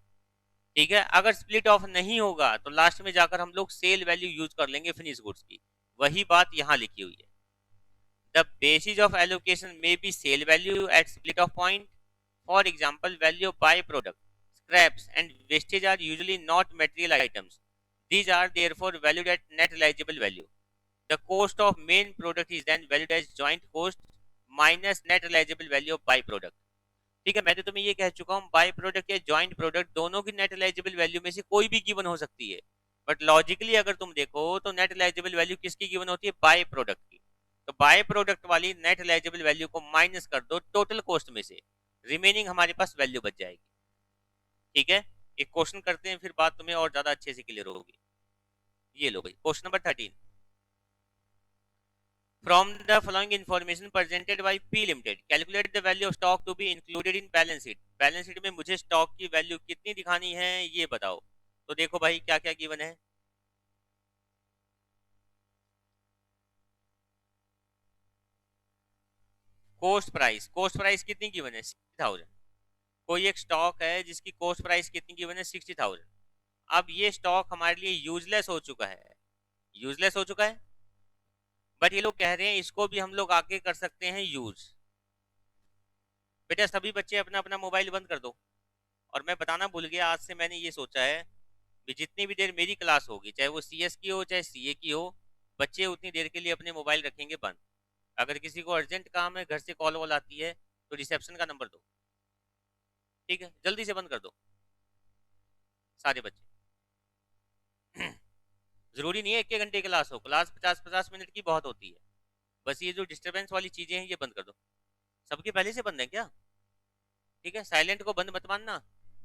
ठीक है। अगर स्प्लिट ऑफ नहीं होगा तो लास्ट में जाकर हम लोग सेल वैल्यू यूज कर लेंगे फिनिश गुड्स की, वही बात यहाँ लिखी हुई है। The basis of allocation may be sale value at split off point. For example, value of byproduct, scraps and wastage are usually not material items. These are therefore valued at net realizable value. The cost of main product is then valued as joint cost minus net realizable value of byproduct. ठीक है, मैं तो तुम्हें ये कह चुका हूँ by product या जॉइंट प्रोडक्ट दोनों की नेट रिलाइजेबल वैल्यू में से कोई भी गिवन हो सकती है, बट लॉजिकली अगर तुम देखो तो नेट रिलाइजेबल वैल्यू किसकी गिवन होती है बाय प्रोडक्ट की, तो बाय प्रोडक्ट वाली नेट रिलाइजेबल वैल्यू को माइनस कर दो टोटल कॉस्ट में से, रिमेनिंग हमारे पास वैल्यू बच जाएगी, ठीक है। एक क्वेश्चन करते हैं फिर बात तुम्हें और ज्यादा अच्छे से क्लियर होगी। ये लो भाई question number 13, from the following information presented by P Limited, calculate the value of stock to be included in balance sheet. Balance sheet में मुझे स्टॉक की वैल्यू कितनी दिखानी है ये बताओ, तो देखो भाई क्या क्या गिवन है, कोस्ट प्राइस कितनी गिवन है? 60,000। कोई एक स्टॉक है जिसकी कोस्ट प्राइस कितनी गिवन है? 60,000। अब ये स्टॉक हमारे लिए यूजलेस हो चुका है, यूजलेस हो चुका है, बट ये लोग कह रहे हैं इसको भी हम लोग आगे कर सकते हैं यूज। बेटा सभी बच्चे अपना अपना मोबाइल बंद कर दो। और मैं बताना भूल गया, आज से मैंने ये सोचा है कि जितनी भी देर मेरी क्लास होगी, चाहे वो सीएस की हो चाहे सीए की हो, बच्चे उतनी देर के लिए अपने मोबाइल रखेंगे बंद। अगर किसी को अर्जेंट काम है, घर से कॉल वॉल आती है, तो रिसेप्शन का नंबर दो, ठीक है? जल्दी से बंद कर दो सारे बच्चे। जरूरी नहीं है 1-1 घंटे क्लास हो, क्लास 50-50 मिनट की बहुत होती है। बस ये जो डिस्टरबेंस वाली चीजें हैं ये बंद कर दो। सबके पहले से बंद है क्या? ठीक है, साइलेंट को बंद मत मानना,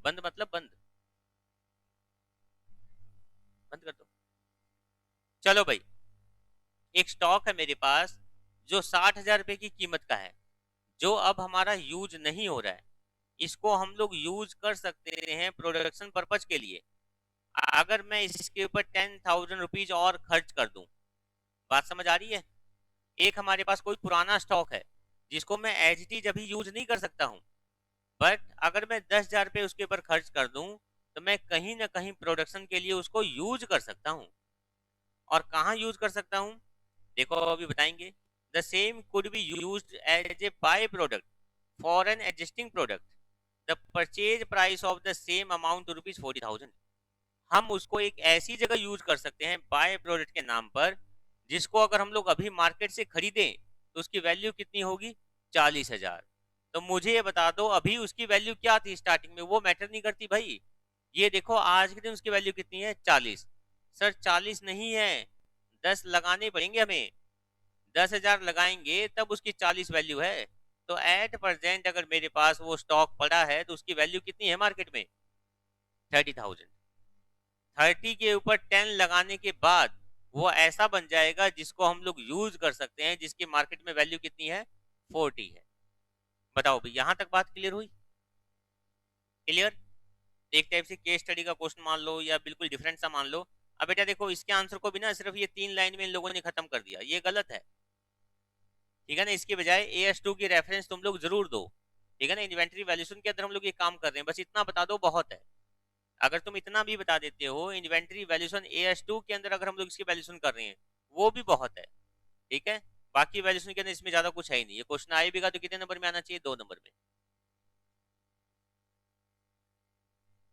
बंद मतलब बंद, बंद कर दो। चलो भाई, एक स्टॉक है मेरे पास जो 60,000 रुपए की कीमत का है, जो अब हमारा यूज नहीं हो रहा है। इसको हम लोग यूज कर सकते हैं प्रोडक्शन पर्पज के लिए। अगर मैं इसके ऊपर 10,000 रुपीज और खर्च कर दूं, बात समझ आ रही है? एक हमारे पास कोई पुराना स्टॉक है जिसको मैं एज इट इज अभी यूज नहीं कर सकता हूं, बट अगर मैं 10,000 रुपये उसके ऊपर खर्च कर दूं, तो मैं कहीं ना कहीं प्रोडक्शन के लिए उसको यूज कर सकता हूं। और कहाँ यूज कर सकता हूं? देखो अभी बताएंगे। The same could be use as a by product for an existing product, the purchase price of the same amount rupees 40,000। हम उसको एक ऐसी जगह यूज कर सकते हैं बाय प्रोडक्ट के नाम पर, जिसको अगर हम लोग अभी मार्केट से खरीदें तो उसकी वैल्यू कितनी होगी? 40,000। तो मुझे ये बता दो अभी उसकी वैल्यू क्या थी स्टार्टिंग में? वो मैटर नहीं करती भाई। ये देखो आज के दिन उसकी वैल्यू कितनी है? 40। सर 40 नहीं है, 10 लगाने पड़ेंगे हमें। 10,000 लगाएंगे तब उसकी 40 वैल्यू है। तो एट प्रेजेंट अगर मेरे पास वो स्टॉक पड़ा है तो उसकी वैल्यू कितनी है मार्केट में? 30,000। 30 के ऊपर 10 लगाने के बाद वो ऐसा बन जाएगा जिसको हम लोग यूज कर सकते हैं, जिसकी मार्केट में वैल्यू कितनी है? 40 है। बताओ भाई, यहां तक बात क्लियर हुई? क्लियर? एक टाइप से केस स्टडी का क्वेश्चन मान लो या बिल्कुल डिफरेंट सा मान लो। अब बेटा देखो, इसके आंसर को भी ना सिर्फ ये 3 लाइन में इन लोगों ने खत्म कर दिया, ये गलत है। ठीक है ना? इसके बजाय AS2 की रेफरेंस तुम लोग जरूर दो। ठीक है ना? इन्वेंटरी वैल्यूएशन के अंदर हम लोग ये काम कर रहे हैं, बस इतना बता दो बहुत है। अगर तुम इतना भी बता देते हो इन्वेंटरी वैल्यूएशन AS2 के अंदर अगर हम लोग इसकी वैल्यूएशन कर रहे हैं, वो भी बहुत है। ठीक है, बाकी वैल्यूएशन के अंदर इसमें ज्यादा कुछ है ही नहीं। ये क्वेश्चन आए भी तो कितने नंबर में आना चाहिए? 2 नंबर में।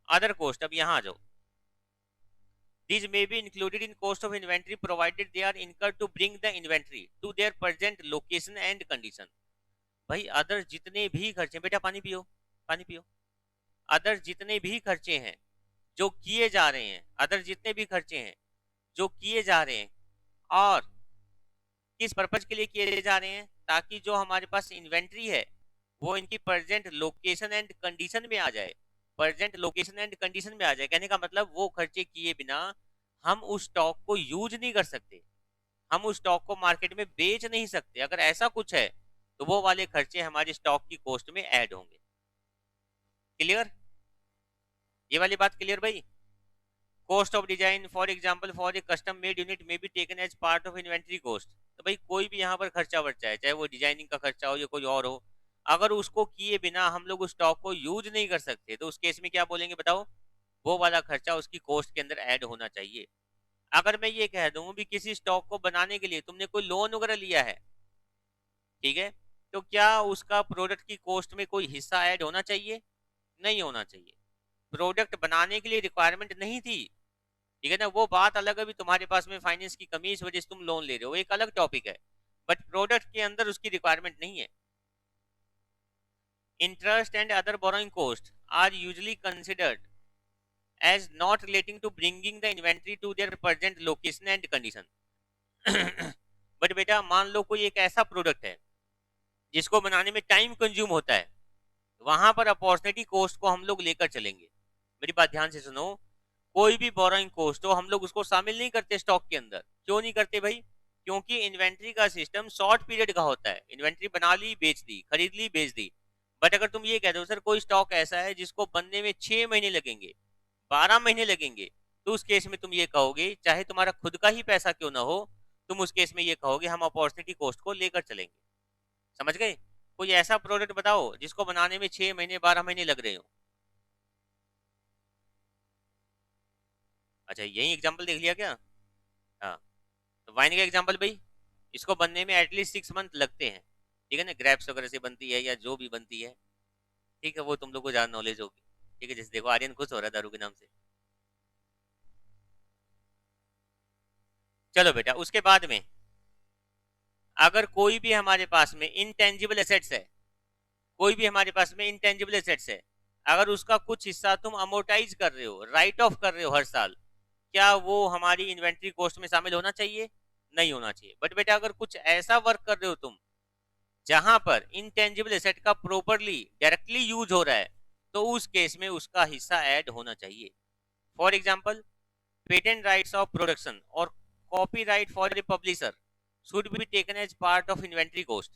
अदर कोस्ट, अब यहाँ आ जाओ। These may be included in cost of inventory provided they are incurred to bring the inventory to their present location and condition। भाई अदर जितने भी खर्चे, बेटा पानी पियो, पानी पियो। अदर जितने भी खर्चे हैं जो किए जा रहे हैं, अदर जितने भी खर्चे हैं जो किए जा रहे हैं, और किस पर्पज के लिए किए जा रहे हैं? ताकि जो हमारे पास इन्वेंट्री है वो इनकी प्रेजेंट लोकेशन एंड कंडीशन में आ जाए। प्रेजेंट लोकेशन एंड कंडीशन में आ जाए कहने का मतलब वो खर्चे किए बिना हम उस स्टॉक को यूज नहीं कर सकते, हम उस स्टॉक को मार्केट में बेच नहीं सकते। अगर ऐसा कुछ है तो वो वाले खर्चे हमारे स्टॉक की कॉस्ट में ऐड होंगे। क्लियर? ये वाली बात क्लियर भाई? Cost of design for example for a custom made unit में be taken as part of inventory cost. तो भाई कोई भी यहाँ पर खर्चा वर्चा है, चाहे वो डिजाइनिंग का खर्चा हो या कोई और हो, अगर उसको किए बिना हम लोग उस स्टॉक को यूज नहीं कर सकते तो उस केस में क्या बोलेंगे बताओ? वो वाला खर्चा उसकी कॉस्ट के अंदर ऐड होना चाहिए। अगर मैं ये कह दूं भी किसी स्टॉक को बनाने के लिए तुमने कोई लोन वगैरह लिया है, ठीक है, तो क्या उसका प्रोडक्ट की कॉस्ट में कोई हिस्सा ऐड होना चाहिए? नहीं होना चाहिए। प्रोडक्ट बनाने के लिए रिक्वायरमेंट नहीं थी, ठीक है ना, वो बात अलग है। भी तुम्हारे पास में फाइनेंस की कमी इस वजह से तुम लोन ले रहे हो, एक अलग टॉपिक है, बट प्रोडक्ट के अंदर उसकी रिक्वायरमेंट नहीं है। Interest and other borrowing cost are usually considered as not relating to bringing the inventory to their present location and condition। But बेटा मान लो कोई एक ऐसा प्रोडक्ट है जिसको बनाने में टाइम कंज्यूम होता है, वहां पर अपॉर्चुनिटी कॉस्ट को हम लोग लेकर चलेंगे। मेरी बात ध्यान से सुनो, कोई भी बोरोइंग कॉस्ट हो हम लोग उसको शामिल नहीं करते स्टॉक के अंदर। क्यों नहीं करते भाई? क्योंकि इन्वेंट्री का सिस्टम शॉर्ट पीरियड का होता है। इन्वेंट्री बना ली बेच दी, खरीद ली बेच दी। बट अगर तुम ये कह दो सर कोई स्टॉक ऐसा है जिसको बनने में 6 महीने लगेंगे, 12 महीने लगेंगे, तो उस केस में तुम ये कहोगे, चाहे तुम्हारा खुद का ही पैसा क्यों ना हो, तुम उस केस में ये कहोगे हम अपॉर्चुनिटी कॉस्ट को लेकर चलेंगे। समझ गए? कोई ऐसा प्रोडक्ट बताओ जिसको बनाने में 6 महीने 12 महीने लग रहे हो। अच्छा, यही एग्जांपल देख लिया क्या? हाँ, तो वाइन का एग्जांपल भाई, इसको बनने में एटलीस्ट 6 मंथ लगते हैं। ठीक है ना, ग्रेप्स वगैरह से बनती है या जो भी बनती है। ठीक है, वो तुम लोग को ज्यादा नॉलेज होगी। ठीक है, जैसे देखो आर्यन खुश हो रहा है दारू के नाम से। चलो बेटा, उसके बाद में अगर कोई भी हमारे पास में इंटेंजिबल एसेट्स है, कोई भी हमारे पास में इंटेंजिबल एसेट्स है, अगर उसका कुछ हिस्सा तुम अमोर्टाइज कर रहे हो, राइट ऑफ कर रहे हो हर साल, क्या वो हमारी इन्वेंट्री कॉस्ट में शामिल होना चाहिए? नहीं होना चाहिए। बट बेटा अगर कुछ ऐसा वर्क कर रहे हो तुम जहां पर इंटेंजिबल एसेट का प्रॉपरली डायरेक्टली यूज हो रहा है, तो उस केस में उसका हिस्सा ऐड होना चाहिए। For example, patent rights of production और copyright for a publisher should be taken as part of inventory cost.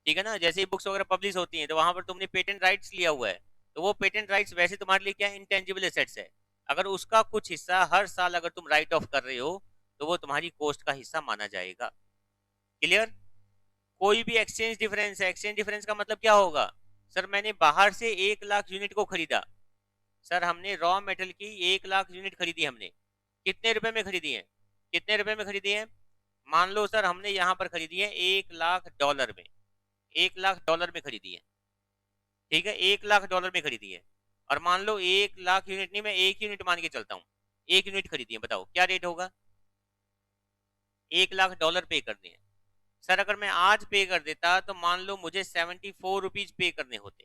ठीक है ना, जैसे बुक्स वगैरह पब्लिश होती हैं तो वहां पर तुमने पेटेंट राइट्स लिया हुआ है, तो वो पेटेंट राइट्स वैसे तुम्हारे लिए क्या इंटेंजिबल एसेट्स है। अगर उसका कुछ हिस्सा हर साल अगर तुम राइट ऑफ कर रहे हो, तो वो तुम्हारी कॉस्ट का हिस्सा माना जाएगा। क्लियर? कोई भी एक्सचेंज डिफरेंस है, एक्सचेंज डिफरेंस का मतलब क्या होगा? सर मैंने बाहर से 1 लाख यूनिट को खरीदा, सर हमने रॉ मेटल की 1 लाख यूनिट खरीदी, हमने कितने रुपए में खरीदी है? कितने रुपए में खरीदी है? मान लो सर हमने यहाँ पर खरीदी है $1 लाख में, $1 लाख में खरीदी है। ठीक है, $1 लाख में खरीदी है। और मान लो 1 लाख यूनिट नहीं, मैं 1 यूनिट मान के चलता हूँ, 1 यूनिट खरीदी है, बताओ क्या रेट होगा? $1 लाख पे करने हैं। सर अगर मैं आज पे कर देता तो मान लो मुझे 74 रुपीज पे करने होते।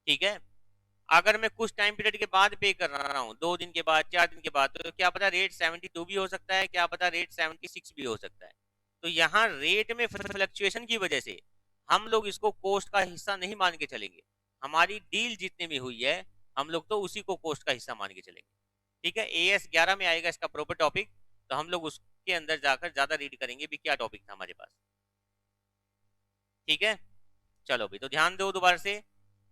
ठीक है, अगर मैं कुछ टाइम पीरियड के बाद पे कर रहा हूँ, 2 दिन के बाद, 4 दिन के बाद, तो क्या पता रेट 72 भी हो सकता है, क्या पता रेट 76 भी हो सकता है। तो यहाँ रेट में फ्लक्चुएशन की वजह से हम लोग इसको कोस्ट का हिस्सा नहीं मान के चलेंगे। हमारी डील जितने में हुई है, हम लोग तो उसी को कोस्ट का हिस्सा मान के चलेंगे। ठीक है, AS 11 में आएगा इसका प्रॉपर टॉपिक, तो हम लोग उसके अंदर जाकर ज्यादा रीड करेंगे भी क्या टॉपिक था हमारे पास। ठीक है, चलो भी तो ध्यान दो दोबारा से।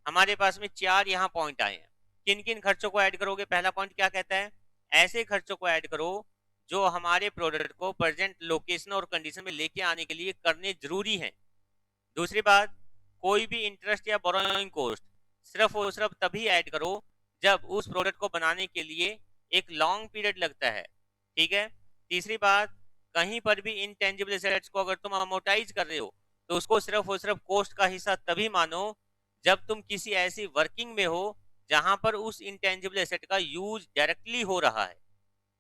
हमारे पास में 4 यहाँ पॉइंट आए हैं। किन किन खर्चों को ऐड करोगे? पहला पॉइंट क्या कहता है? ऐसे खर्चों को ऐड करो जो हमारे प्रोडक्ट को प्रेजेंट लोकेशन और कंडीशन में लेके आने के लिए करने जरूरी हैं। दूसरी बात, कोई भी इंटरेस्ट या बोरोइंग कॉस्ट सिर्फ और सिर्फ तभी ऐड करो जब उस प्रोडक्ट को बनाने के लिए एक लॉन्ग पीरियड लगता है। ठीक है। तीसरी बात, कहीं पर भी इंटेंजिबल एसेट्स को अगर तुम अमोर्टाइज कर रहे हो, तो उसको सिर्फ और सिर्फ कॉस्ट का हिस्सा तभी मानो जब तुम किसी ऐसी वर्किंग में हो जहां पर उस इंटेंजिबल एसेट का यूज डायरेक्टली हो रहा है।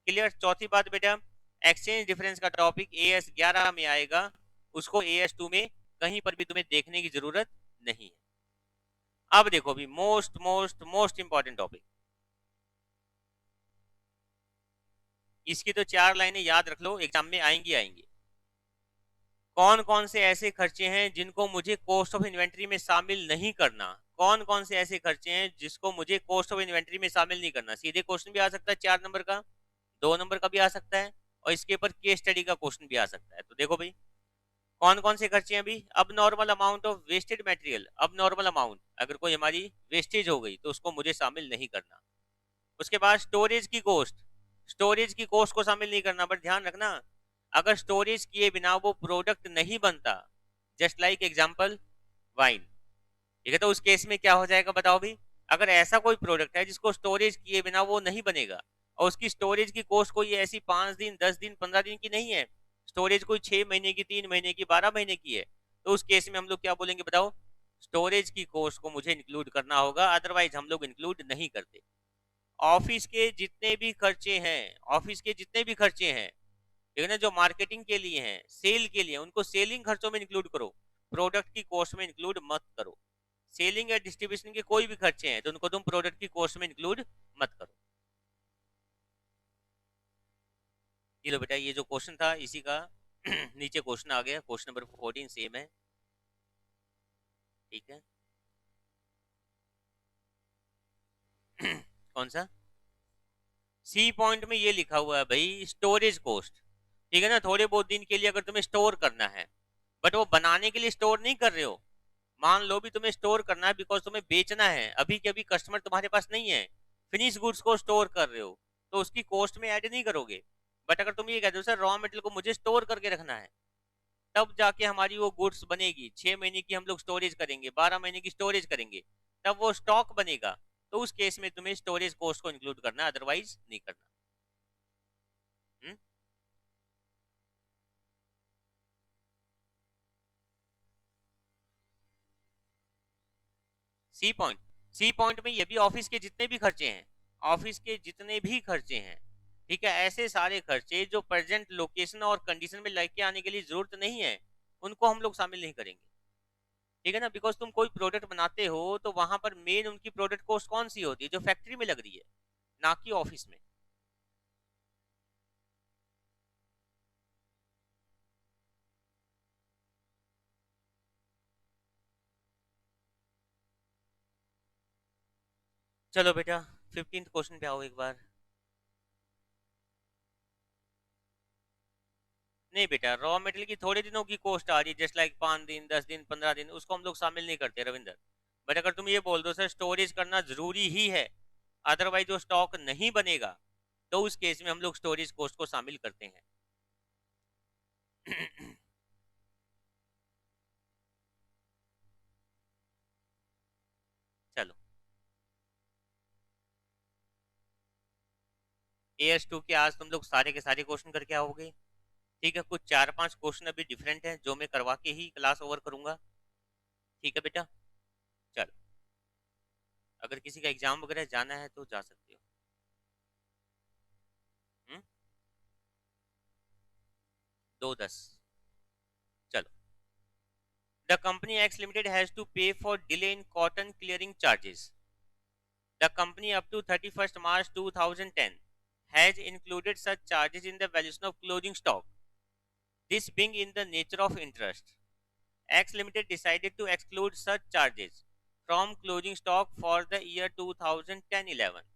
क्लियर? चौथी बात बेटा, एक्सचेंज डिफरेंस का टॉपिक AS 11 में आएगा, उसको AS 2 में कहीं पर भी तुम्हें देखने की जरूरत नहीं है। अब देखो भी most most most important topic, इसकी तो 4 लाइनें याद रख लो, एग्जाम में आएंगी आएंगी। कौन कौन से ऐसे खर्चे हैं जिनको मुझे कॉस्ट ऑफ इन्वेंट्री में शामिल नहीं करना? कौन कौन से ऐसे खर्चे हैं जिसको मुझे कॉस्ट ऑफ इन्वेंट्री में शामिल नहीं करना? सीधे क्वेश्चन भी आ सकता है 4 नंबर का, 2 नंबर का भी आ सकता है, और इसके ऊपर केस स्टडी का क्वेश्चन भी आ सकता है। तो देखो भाई कौन कौन से खर्चे हैं अभी। अब normal amount of wasted material, अब नॉर्मल अमाउंट अगर कोई हमारी वेस्टेज हो गई तो उसको मुझे शामिल नहीं करना। उसके बाद स्टोरेज की कॉस्ट, स्टोरेज की कॉस्ट को शामिल नहीं करना। बट ध्यान रखना, अगर स्टोरेज किए बिना वो प्रोडक्ट नहीं बनता, जस्ट लाइक एग्जांपल वाइन, ठीक है, तो उस केस में क्या हो जाएगा बताओ भी। अगर ऐसा कोई प्रोडक्ट है जिसको स्टोरेज किए बिना वो नहीं बनेगा, और उसकी स्टोरेज की कॉस्ट कोई ऐसी 5 दिन 10 दिन 15 दिन की नहीं है, स्टोरेज कोई 6 महीने की, 3 महीने की, 12 महीने की है, तो उस केस में हम लोग क्या बोलेंगे बताओ? स्टोरेज की कॉस्ट को मुझे इंक्लूड करना होगा, अदरवाइज हम लोग इंक्लूड नहीं करते। ऑफिस के जितने भी खर्चे हैं, ऑफिस के जितने भी खर्चे हैं, ठीक है ना, जो मार्केटिंग के लिए हैं, सेल के लिए, उनको सेलिंग खर्चों में इंक्लूड करो, प्रोडक्ट की कॉस्ट में इंक्लूड मत करो। सेलिंग या डिस्ट्रीब्यूशन के कोई भी खर्चे हैं तो उनको तुम प्रोडक्ट की कॉस्ट में इंक्लूड मत करो। ये लो बेटा, ये जो क्वेश्चन था इसी का नीचे क्वेश्चन आ गया, क्वेश्चन नंबर 14 सेम है। ठीक है कौन सा? सी पॉइंट में ये लिखा हुआ है भाई, स्टोरेज कॉस्ट। ठीक है ना, थोड़े बहुत दिन के लिए अगर तुम्हें स्टोर करना है, बट वो बनाने के लिए स्टोर नहीं कर रहे हो, मान लो भी तुम्हें स्टोर करना है बिकॉज तुम्हें बेचना है, अभी के अभी कस्टमर तुम्हारे पास नहीं है, फिनिश गुड्स को स्टोर कर रहे हो, तो उसकी कॉस्ट में ऐड नहीं करोगे। बट अगर तुम ये कहते हो सर रॉ मटेरियल को मुझे स्टोर करके रखना है, तब जाके हमारी वो गुड्स बनेगी। 6 महीने की हम लोग स्टोरेज करेंगे, 12 महीने की स्टोरेज करेंगे, तब वो स्टॉक बनेगा। तो उस केस में तुम्हें स्टोरेज कॉस्ट को इंक्लूड करना है, अदरवाइज नहीं करना। हुँ? सी पॉइंट में ये भी ऑफिस के जितने भी खर्चे हैं, ऑफिस के जितने भी खर्चे हैं, ठीक है, ऐसे सारे खर्चे जो प्रेजेंट लोकेशन और कंडीशन में लेके आने के लिए जरूरत नहीं है, उनको हम लोग शामिल नहीं करेंगे। ठीक है ना, बिकॉज तुम कोई प्रोडक्ट बनाते हो तो वहां पर मेन उनकी प्रोडक्ट कॉस्ट कौन सी होती है, जो फैक्ट्री में लग रही है, ना कि ऑफिस में। चलो बेटा 15th क्वेश्चन पे आओ एक बार। नहीं बेटा, रॉ मटेरियल की थोड़े दिनों की कॉस्ट आ रही है, जस्ट लाइक 5 दिन, 10 दिन, 15 दिन, उसको हम लोग शामिल नहीं करते रविंदर। बट अगर तुम ये बोल दो सर स्टोरेज करना जरूरी ही है, अदरवाइज वो स्टॉक नहीं बनेगा, तो उस केस में हम लोग स्टोरेज कॉस्ट को शामिल करते हैं। चलो AS2 के आज तुम लोग सारे के सारे क्वेश्चन करके आओगे। ठीक है, कुछ 4-5 क्वेश्चन अभी डिफरेंट है जो मैं करवा के ही क्लास ओवर करूंगा। ठीक है बेटा, चलो अगर किसी का एग्जाम वगैरह जाना है तो जा सकते हो। 2:10। चलो, the company X limited has to pay for delay in cotton clearing charges. The company up to 31st March 2010 has included such charges in the valuation of closing stock, this being in the nature of interest. X Limited decided to exclude such charges from closing stock for the year 2010-11.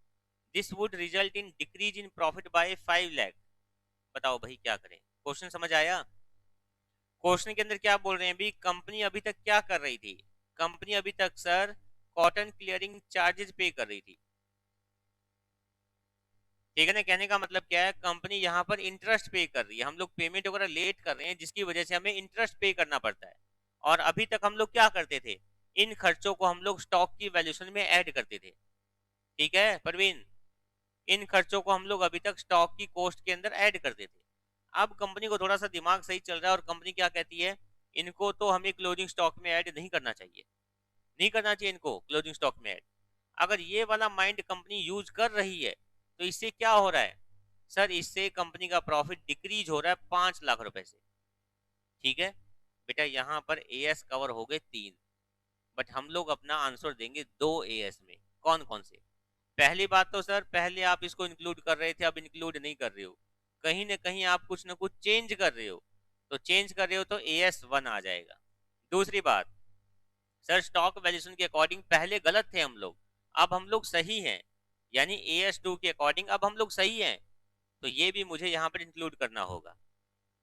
This would result in decrease in profit by 5 lakh. बताओ भाई क्या करें? Question समझ आया? Question के अंदर क्या बोल रहे हैं भी, कंपनी अभी तक क्या कर रही थी? कंपनी अभी तक सर कॉटन क्लियरिंग चार्जेस पे कर रही थी। ठीक है ना, कहने का मतलब क्या है, कंपनी यहाँ पर इंटरेस्ट पे कर रही है, हम लोग पेमेंट वगैरह लेट कर रहे हैं जिसकी वजह से हमें इंटरेस्ट पे करना पड़ता है। और अभी तक हम लोग क्या करते थे, इन खर्चों को हम लोग स्टॉक की वैल्यूएशन में ऐड करते थे। ठीक है परवीन, इन खर्चों को हम लोग अभी तक स्टॉक की कॉस्ट के अंदर ऐड करते थे। अब कंपनी को थोड़ा सा दिमाग सही चल रहा है और कंपनी क्या कहती है, इनको तो हमें क्लोजिंग स्टॉक में ऐड नहीं करना चाहिए, नहीं करना चाहिए इनको क्लोजिंग स्टॉक में ऐड। अगर ये वाला माइंड कंपनी यूज कर रही है तो इससे क्या हो रहा है सर, इससे कंपनी का प्रॉफिट डिक्रीज हो रहा है 5 लाख रुपए से। ठीक है बेटा, यहाँ पर एएस कवर हो गए 3, बट हम लोग अपना आंसर देंगे 2 एएस में। कौन कौन से? पहली बात तो सर, पहले आप इसको इंक्लूड कर रहे थे, अब इंक्लूड नहीं कर रहे हो, कहीं ना कहीं आप कुछ ना कुछ चेंज कर रहे हो, तो चेंज कर रहे हो तो AS1 आ जाएगा। दूसरी बात सर, स्टॉक वैल्यूएशन के अकॉर्डिंग पहले गलत थे हम लोग, अब हम लोग सही हैं, यानी AS2 के अकॉर्डिंग अब हम लोग सही हैं, तो ये भी मुझे यहाँ पर इंक्लूड करना होगा।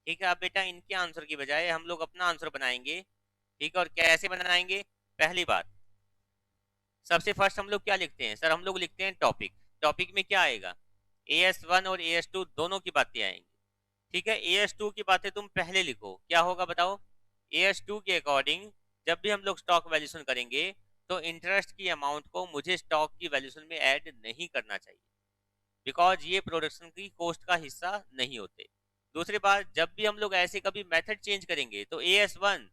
ठीक है, अब बेटा इनके आंसर की बजाय हम लोग अपना आंसर बनाएंगे। ठीक है, और कैसे बनाएंगे? पहली बात, सबसे फर्स्ट हम लोग क्या लिखते हैं सर, हम लोग लिखते हैं टॉपिक। टॉपिक में क्या आएगा, AS1 और AS2 दोनों की बातें आएंगी। ठीक है, AS2 की बातें तुम पहले लिखो, क्या होगा बताओ? AS2 के अकॉर्डिंग जब भी हम लोग स्टॉक वैल्यूएशन करेंगे तो इंटरेस्ट की अमाउंट को मुझे स्टॉक की वैल्यूएशन में ऐड नहीं करना चाहिए, बिकॉज ये प्रोडक्शन की कॉस्ट का हिस्सा नहीं होते। दूसरी बात, जब भी हम लोग ऐसे कभी मेथड चेंज करेंगे तो AS1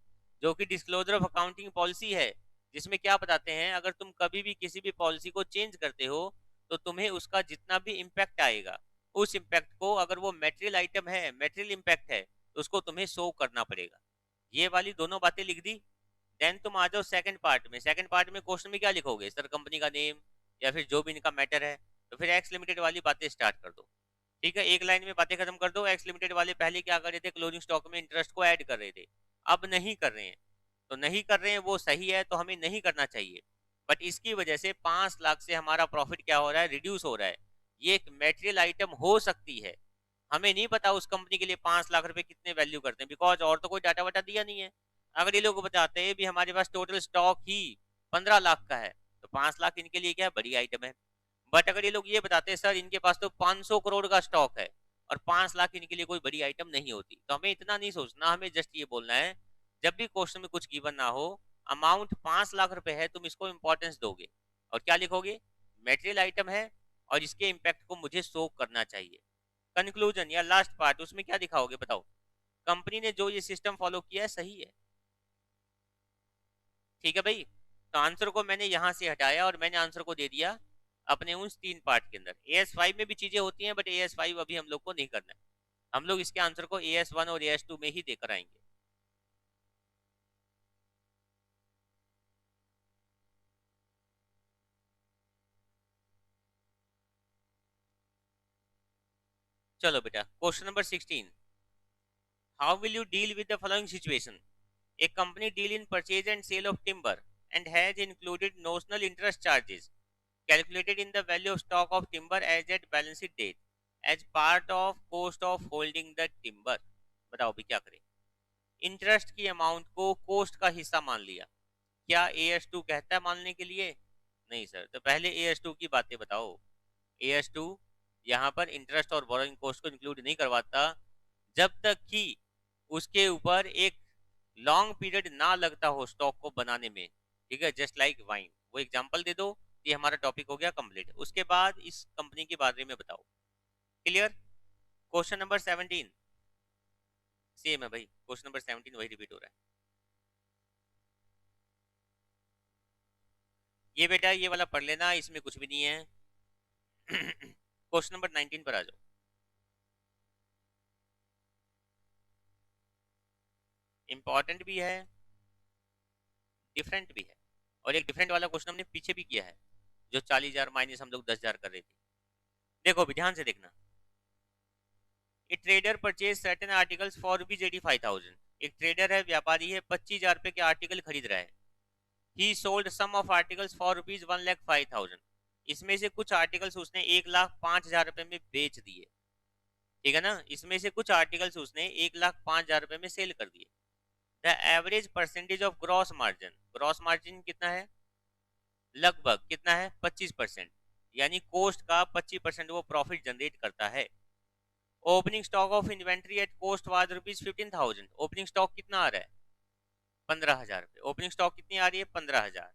जो कि डिस्क्लोजर ऑफ अकाउंटिंग पॉलिसी है, जिसमें क्या बताते हैं, अगर तुम कभी भी किसी भी पॉलिसी को चेंज करते हो तो तुम्हें उसका जितना भी इम्पैक्ट आएगा, उस इम्पैक्ट को, अगर वो मेटेरियल आइटम है, मेटेरियल इम्पैक्ट है, तो उसको तुम्हें शो करना पड़ेगा। ये वाली दोनों बातें लिख दी। देन तुम आ जाओ सेकंड पार्ट में। सेकंड पार्ट में क्वेश्चन में क्या लिखोगे सर, कंपनी का नेम या फिर जो भी इनका मैटर है, तो फिर एक्स लिमिटेड वाली बातें स्टार्ट कर दो। ठीक है, एक लाइन में बातें खत्म कर दो। एक्स लिमिटेड वाले पहले क्या कर रहे थे, क्लोजिंग स्टॉक में इंटरेस्ट को ऐड कर रहे थे, अब नहीं कर रहे हैं, तो नहीं कर रहे हैं वो सही है, तो हमें नहीं करना चाहिए। बट इसकी वजह से 5 लाख से हमारा प्रॉफिट क्या हो रहा है, रिड्यूस हो रहा है। ये एक मेटेरियल आइटम हो सकती है, हमें नहीं पता उस कंपनी के लिए 5 लाख रुपए कितने वैल्यू करते हैं, बिकॉज और तो कोई डाटा वाटा दिया नहीं है। अगर ये लोग बताते हैं भी हमारे पास टोटल स्टॉक ही 15 लाख का है, तो 5 लाख इनके लिए क्या है, बड़ी आइटम है। बट अगर ये लोग ये बताते हैं सर इनके पास तो 500 करोड़ का स्टॉक है, और 5 लाख इनके लिए कोई बड़ी आइटम नहीं होती। तो हमें इतना नहीं सोचना, हमें जस्ट ये बोलना है जब भी क्वेश्चन में कुछ गिवन ना हो, अमाउंट 5 लाख रुपए है, तुम इसको इंपॉर्टेंस दोगे और क्या लिखोगे, मेटेरियल आइटम है और इसके इम्पैक्ट को मुझे शो करना चाहिए। कंक्लूजन या लास्ट पार्ट उसमें क्या दिखाओगे बताओ, कंपनी ने जो ये सिस्टम फॉलो किया है सही है। ठीक है भाई, तो आंसर को मैंने यहां से हटाया और मैंने आंसर को दे दिया अपने उन 3 पार्ट के अंदर। AS5 में भी चीजें होती हैं बट AS5 अभी हम लोग को नहीं करना है, हम लोग इसके आंसर को AS1 और AS2 में ही देकर आएंगे। चलो बेटा, question number 16, how will you deal with the following situation, a company deal in purchase and sale of timber and has included notional interest charges calculated in the value of stock of timber as at balance sheet date as part of cost of holding the timber। बताओ अभी क्या करें, interest की amount को coast का हिस्सा मान लिया, क्या AS2 कहता है मानने के लिए, नहीं सर, तो पहले AS2 की बातें बताओ। AS2 यहाँ पर इंटरेस्ट और बोरोइंग कॉस्ट को इंक्लूड नहीं करवाता जब तक कि उसके ऊपर एक लॉन्ग पीरियड ना लगता हो स्टॉक को बनाने में। ठीक है, जस्ट लाइक वाइन, वो एग्जांपल दे दो, ये हमारा टॉपिक हो गया कंप्लीट। उसके बाद इस कंपनी के बारे में बताओ। क्लियर। क्वेश्चन नंबर 17 सेम है भाई, क्वेश्चन नंबर 17 वही रिपीट हो रहा है। ये बेटा ये वाला पढ़ लेना, इसमें कुछ भी नहीं है। क्वेश्चन नंबर 19 पर आ जाओ। इंपॉर्टेंट भी है, डिफरेंट भी है, और एक डिफरेंट वाला क्वेश्चन हमने पीछे भी किया है, जो 40,000 माइनस हम लोग 10,000 कर रहे थे। देखो भी ध्यान से देखना, ए trader purchase certain articles for rupees 85,000, एक ट्रेडर है, व्यापारी है, 25,000 रुपए के आर्टिकल खरीद रहा है। He sold some of articles for rupees 1,05,000, इसमें से कुछ आर्टिकल्स उसने 1,05,000 रुपए में बेच दिए। ठीक है ना, इसमें से कुछ आर्टिकल्स उसने 1,05,000 रुपए में सेल कर दिए। The average percentage of gross margin, gross margin कितना है, लगभग कितना है 25%, यानी कोस्ट का 25% वो प्रॉफिट जनरेट करता है। Opening stock of inventory at cost was rupees 15,000, opening stock कितना आ रहा है 15,000 रुपए, ओपनिंग स्टॉक कितनी आ रही है 15,000,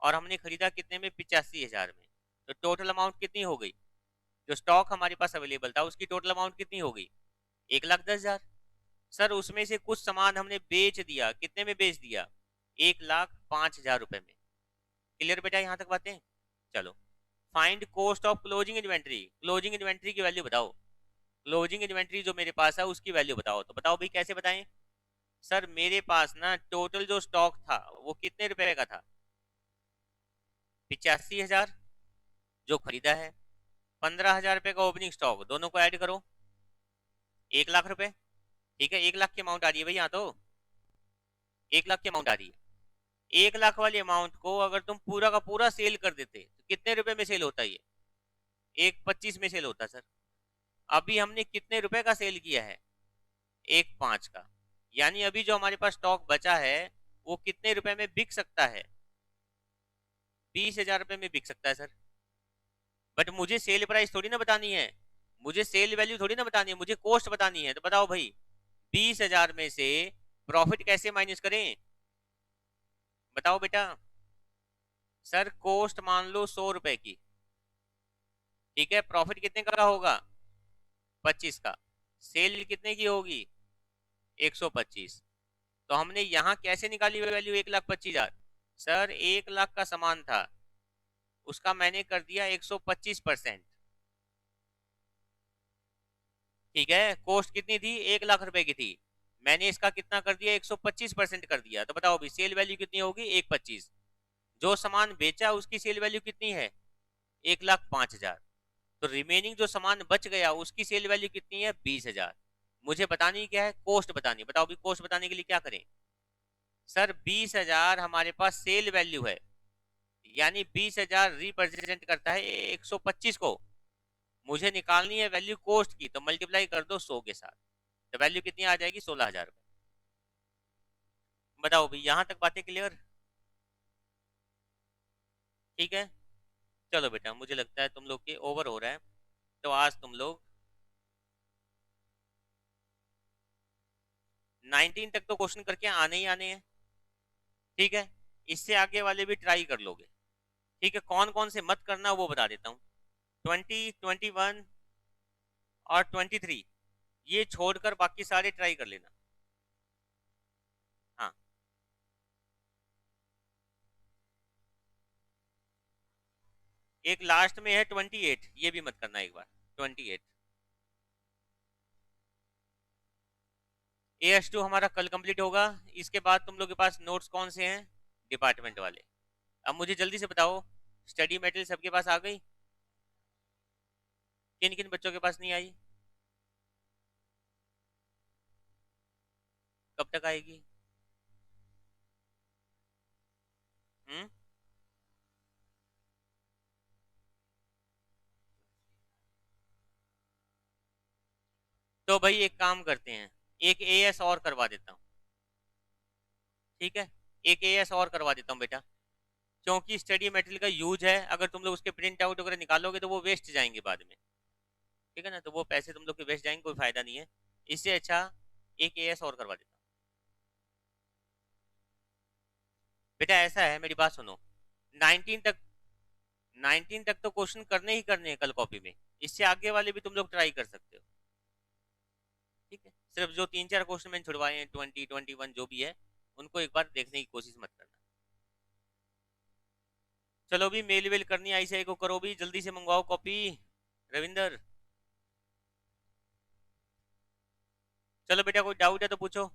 और हमने खरीदा कितने में 85,000 में, तो टोटल अमाउंट कितनी हो गई, जो स्टॉक हमारे पास अवेलेबल था उसकी टोटल अमाउंट कितनी हो गई 1,10,000। सर उसमें से कुछ सामान हमने बेच दिया, कितने में बेच दिया 1,05,000 रुपए में। क्लियर बेटा यहाँ तक बातें। चलो, find cost of closing inventory, closing inventory की वैल्यू बताओ, क्लोजिंग इन्वेंट्री जो मेरे पास है उसकी वैल्यू बताओ। तो बताओ भाई कैसे बताएं, सर मेरे पास ना टोटल जो स्टॉक था वो कितने रुपए का था 85,000 जो खरीदा है, 15,000 रुपए का ओपनिंग स्टॉक, दोनों को ऐड करो 1,00,000 रुपए। ठीक है, 1,00,000 की अमाउंट आ रही है भाई यहाँ तो, 1,00,000 की अमाउंट आ रही है। 1,00,000 वाली अमाउंट को अगर तुम पूरा का पूरा सेल कर देते तो कितने रुपए में सेल होता है ये 1,25 में सेल होता सर। अभी हमने कितने रुपए का सेल किया है 1,5 का, यानी अभी जो हमारे पास स्टॉक बचा है वो कितने रुपए में बिक सकता है 20,000 रुपए में बिक सकता है सर। बट मुझे सेल प्राइस थोड़ी ना बतानी है, मुझे सेल वैल्यू थोड़ी ना बतानी है, मुझे कॉस्ट बतानी है। तो बताओ भाई 20,000 में से प्रॉफिट कैसे माइनस करें, बताओ बेटा। सर कॉस्ट मान लो 100 रुपए की, ठीक है, प्रॉफिट कितने का होगा 25 का, सेल कितने की होगी 125। तो हमने यहां कैसे निकाली वैल्यू 1,25,000, सर 1,00,000 का सामान था उसका मैंने कर दिया 125%। ठीक है, कॉस्ट कितनी थी 1,00,000 रुपए की थी, मैंने इसका कितना कर दिया 125% कर दिया। तो बताओ अभी सेल वैल्यू कितनी होगी 125, जो सामान बेचा उसकी सेल वैल्यू कितनी है 1,05,000, तो रिमेनिंग जो सामान बच गया उसकी सेल वैल्यू कितनी है 20,000। मुझे बतानी क्या है, कॉस्ट बतानी। बताओ अभी कॉस्ट बताने के लिए क्या करें, सर 20,000 हमारे पास सेल वैल्यू है, यानी 20,000 रिप्रेजेंट करता है 125 को, मुझे निकालनी है वैल्यू कॉस्ट की, तो मल्टीप्लाई कर दो 100 के साथ, तो वैल्यू कितनी आ जाएगी 16,000 रुपए। बताओ भाई यहाँ तक बातें क्लियर। ठीक है, चलो बेटा मुझे लगता है तुम लोग के ओवर हो रहा है, तो आज तुम लोग 19 तक तो क्वेश्चन करके आने ही आने हैं, ठीक है। इससे आगे वाले भी ट्राई कर लोगे, ठीक है। कौन कौन से मत करना वो बता देता हूँ। 20, 21 और 23 ये छोड़कर बाकी सारे ट्राई कर लेना। हाँ, एक लास्ट में है 28, ये भी मत करना एक बार। 28 AS2 हमारा कल कंप्लीट होगा। इसके बाद तुम लोग के पास नोट्स कौन से हैं? डिपार्टमेंट वाले। अब मुझे जल्दी से बताओ, स्टडी मटेरियल सबके पास आ गई? किन किन बच्चों के पास नहीं आई? कब तक आएगी? हम्म। तो भाई एक काम करते हैं, एक AS और करवा देता हूँ, ठीक है। एक AS और करवा देता हूँ बेटा, क्योंकि स्टडी मटेरियल का यूज है। अगर तुम लोग उसके प्रिंट आउट वगैरह निकालोगे तो वो वेस्ट जाएंगे बाद में, ठीक है ना। तो वो पैसे तुम लोग के वेस्ट जाएंगे, कोई फायदा नहीं है। इससे अच्छा एक AS और करवा देता हूँ। बेटा ऐसा है, मेरी बात सुनो। 19 तक 19 तक तो क्वेश्चन करने ही करने हैं कल कॉपी में। इससे आगे वाले भी तुम लोग ट्राई कर सकते हो, ठीक है। सिर्फ जो 3-4 क्वेश्चन मैंने छुड़वाए हैं, 20, 21 जो भी है, उनको एक बार देखने की कोशिश मत करना। चलो भी मेल वेल करनी ICI को करो भी, जल्दी से मंगवाओ कॉपी। रविंदर, चलो बेटा कोई डाउट है तो पूछो।